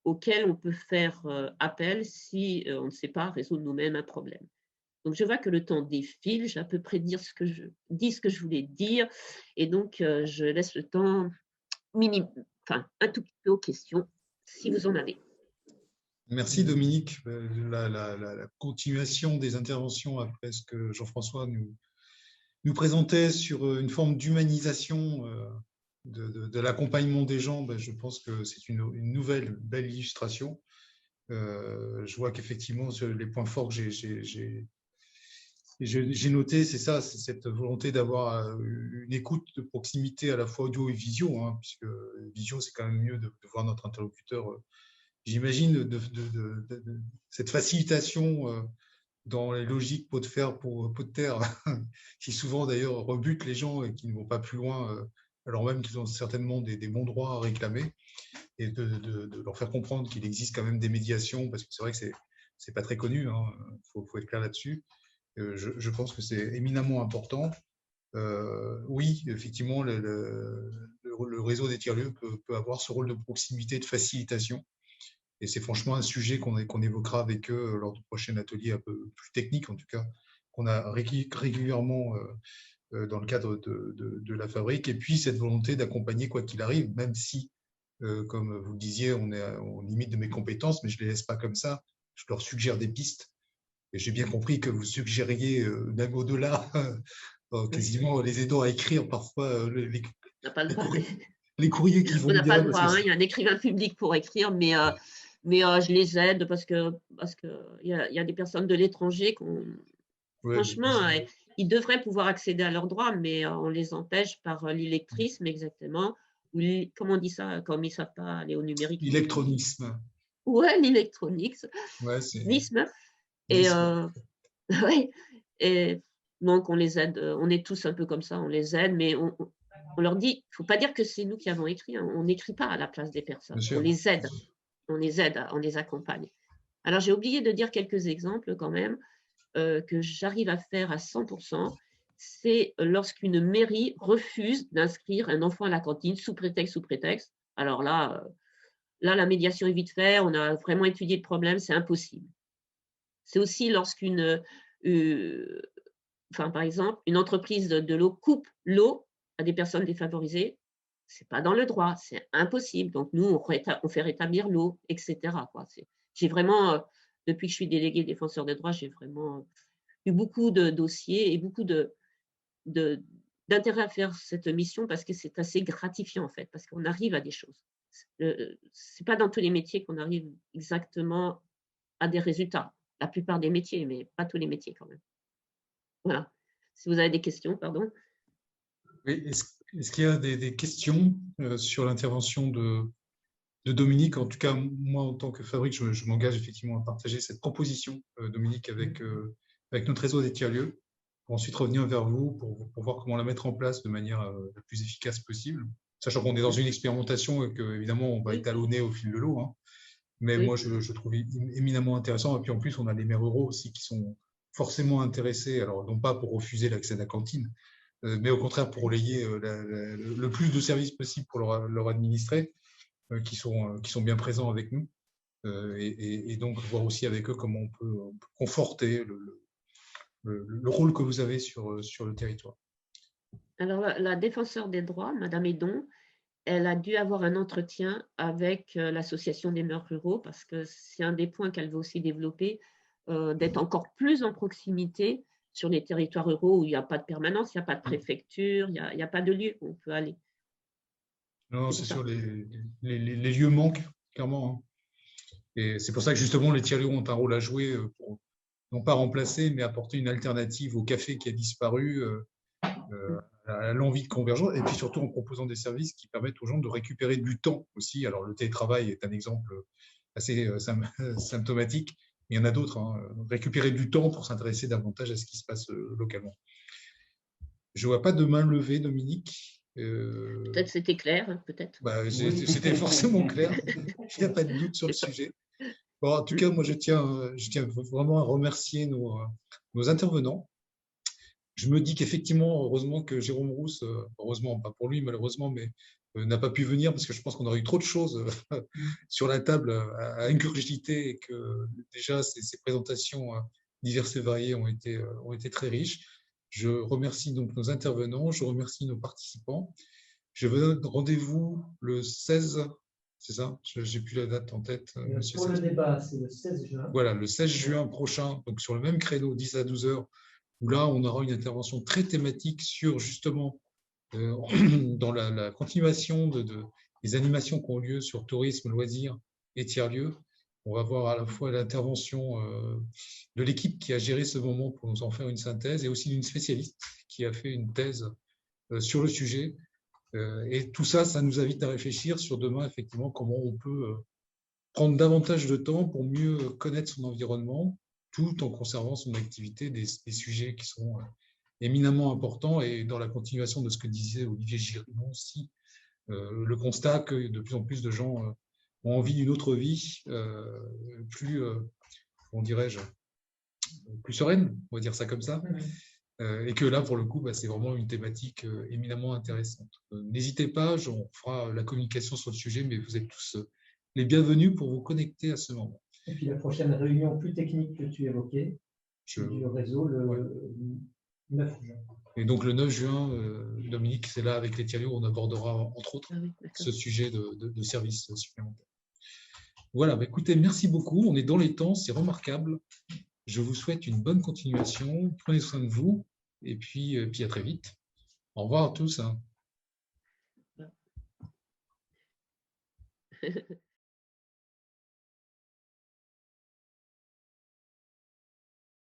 auxquelles on peut faire appel si on ne sait pas résoudre nous-mêmes un problème. Donc, je vois que le temps défile, j'ai à peu près dit ce que je voulais dire, et donc je laisse le temps un tout petit peu aux questions, si vous en avez. Merci Dominique. La continuation des interventions après ce que Jean-François nous présentait sur une forme d'humanisation de l'accompagnement des gens, je pense que c'est une nouvelle belle illustration. Je vois qu'effectivement, les points forts que j'ai notés, c'est ça, c'est cette volonté d'avoir une écoute de proximité à la fois audio et visio, hein, puisque visio, c'est quand même mieux de voir notre interlocuteur. J'imagine de cette facilitation dans les logiques pot de fer pour pot de terre, qui souvent d'ailleurs rebutent les gens et qui ne vont pas plus loin, alors même qu'ils ont certainement des bons droits à réclamer, et de leur faire comprendre qu'il existe quand même des médiations, parce que c'est vrai que c'est pas très connu, hein, faut être clair là-dessus. Je pense que c'est éminemment important. Oui, effectivement, le réseau des tiers-lieux peut avoir ce rôle de proximité, de facilitation. Et c'est franchement un sujet qu'on évoquera avec eux lors du prochain atelier un peu plus technique, en tout cas, qu'on a régulièrement dans le cadre de la fabrique. Et puis, cette volonté d'accompagner quoi qu'il arrive, même si, comme vous le disiez, on est au limite de mes compétences, mais je ne les laisse pas comme ça. Je leur suggère des pistes. Et j'ai bien compris que vous suggériez, même au-delà, quasiment les aidant à écrire parfois les courriers qui vont bien. On n'a pas le droit, hein, il y a un écrivain public pour écrire, mais je les aide parce que y a des personnes de l'étranger franchement, ils devraient pouvoir accéder à leurs droits, mais on les empêche par l'illettrisme, exactement. Ou comment on dit ça, comme ils ne savent pas aller au numérique? L'électronisme. Ouais, l'électronisme. Ouais, c'est... Et, ouais, et donc, on les aide, on est tous un peu comme ça, on les aide, mais on leur dit, il ne faut pas dire que c'est nous qui avons écrit, hein, on n'écrit pas à la place des personnes, on les aide, on les accompagne. Alors, j'ai oublié de dire quelques exemples quand même que j'arrive à faire à 100%. C'est lorsqu'une mairie refuse d'inscrire un enfant à la cantine sous prétexte. Alors là, la médiation est vite faite, on a vraiment étudié le problème, c'est impossible. C'est aussi lorsqu'une, par exemple, une entreprise de l'eau coupe l'eau à des personnes défavorisées, c'est pas dans le droit, c'est impossible. Donc nous, on fait rétablir l'eau, etc. J'ai vraiment, depuis que je suis déléguée défenseur des droits, j'ai vraiment eu beaucoup de dossiers et beaucoup d'intérêt à faire cette mission parce que c'est assez gratifiant en fait, parce qu'on arrive à des choses. C'est pas dans tous les métiers qu'on arrive exactement à des résultats. La plupart des métiers, mais pas tous les métiers quand même. Voilà. Si vous avez des questions, pardon. Oui, est-ce qu'il y a des questions sur l'intervention de Dominique? En tout cas, moi, en tant que Fabrique, je m'engage effectivement à partager cette proposition, Dominique, avec notre réseau des tiers-lieux, pour ensuite revenir vers vous pour voir comment la mettre en place de manière la plus efficace possible, sachant qu'on est dans une expérimentation et qu'évidemment, on va étalonner au fil de l'eau. Hein. Mais moi, je trouve éminemment intéressant. Et puis en plus, on a les maires ruraux aussi qui sont forcément intéressés, alors non pas pour refuser l'accès à la cantine, mais au contraire pour relayer le plus de services possible pour leur administrer, qui sont bien présents avec nous. Et donc, voir aussi avec eux comment on peut conforter le rôle que vous avez sur le territoire. Alors, la défenseure des droits, Madame Edon, elle a dû avoir un entretien avec l'association des maires ruraux parce que c'est un des points qu'elle veut aussi développer, d'être encore plus en proximité sur les territoires ruraux où il n'y a pas de permanence, il n'y a pas de préfecture, il n'y a pas de lieu où on peut aller. Non, c'est sûr, les lieux manquent, clairement. Hein. Et c'est pour ça que justement, les tiers-lieux ont un rôle à jouer pour non pas remplacer, mais apporter une alternative au café qui a disparu, à l'envie de convergence, et puis surtout en proposant des services qui permettent aux gens de récupérer du temps aussi. Alors, le télétravail est un exemple assez symptomatique, mais il y en a d'autres. Hein. Récupérer du temps pour s'intéresser davantage à ce qui se passe localement. Je ne vois pas de main levée, Dominique. Peut-être c'était clair, peut-être. C'était forcément clair. Il n'y a pas de doute sur le sujet. Bon, en tout cas, moi, je tiens vraiment à remercier nos intervenants. Je me dis qu'effectivement, heureusement que Jérôme Rousse, heureusement, pas pour lui, malheureusement, mais n'a pas pu venir parce que je pense qu'on aurait eu trop de choses sur la table à ingurgiter et que déjà, ces présentations diverses et variées ont été très riches. Je remercie donc nos intervenants, je remercie nos participants. Je vous donne rendez-vous le 16, c'est ça? Je n'ai plus la date en tête. Pour le débat, c'est le 16 juin. Voilà, le 16 juin prochain, donc sur le même créneau, 10 à 12 heures, où là, on aura une intervention très thématique sur justement, dans la continuation des animations qui ont lieu sur tourisme, loisirs et tiers-lieux. On va voir à la fois l'intervention de l'équipe qui a géré ce moment pour nous en faire une synthèse et aussi d'une spécialiste qui a fait une thèse sur le sujet. Et tout ça, ça nous invite à réfléchir sur demain, effectivement, comment on peut prendre davantage de temps pour mieux connaître son environnement, tout en conservant son activité, des sujets qui sont éminemment importants. Et dans la continuation de ce que disait Olivier Girinon aussi, le constat que de plus en plus de gens ont envie d'une autre vie, plus, comment dirais-je, plus sereine, on va dire ça comme ça. Et que là, pour le coup, c'est vraiment une thématique éminemment intéressante. N'hésitez pas, on fera la communication sur le sujet, mais vous êtes tous les bienvenus pour vous connecter à ce moment. Et puis la prochaine réunion plus technique que tu évoquais, du réseau, le 9 juin. Et donc le 9 juin, Dominique, c'est là avec les tiers-lieux, on abordera entre autres ce sujet de services supplémentaires. Voilà, écoutez, merci beaucoup. On est dans les temps, c'est remarquable. Je vous souhaite une bonne continuation. Prenez soin de vous et puis à très vite. Au revoir à tous. Hein.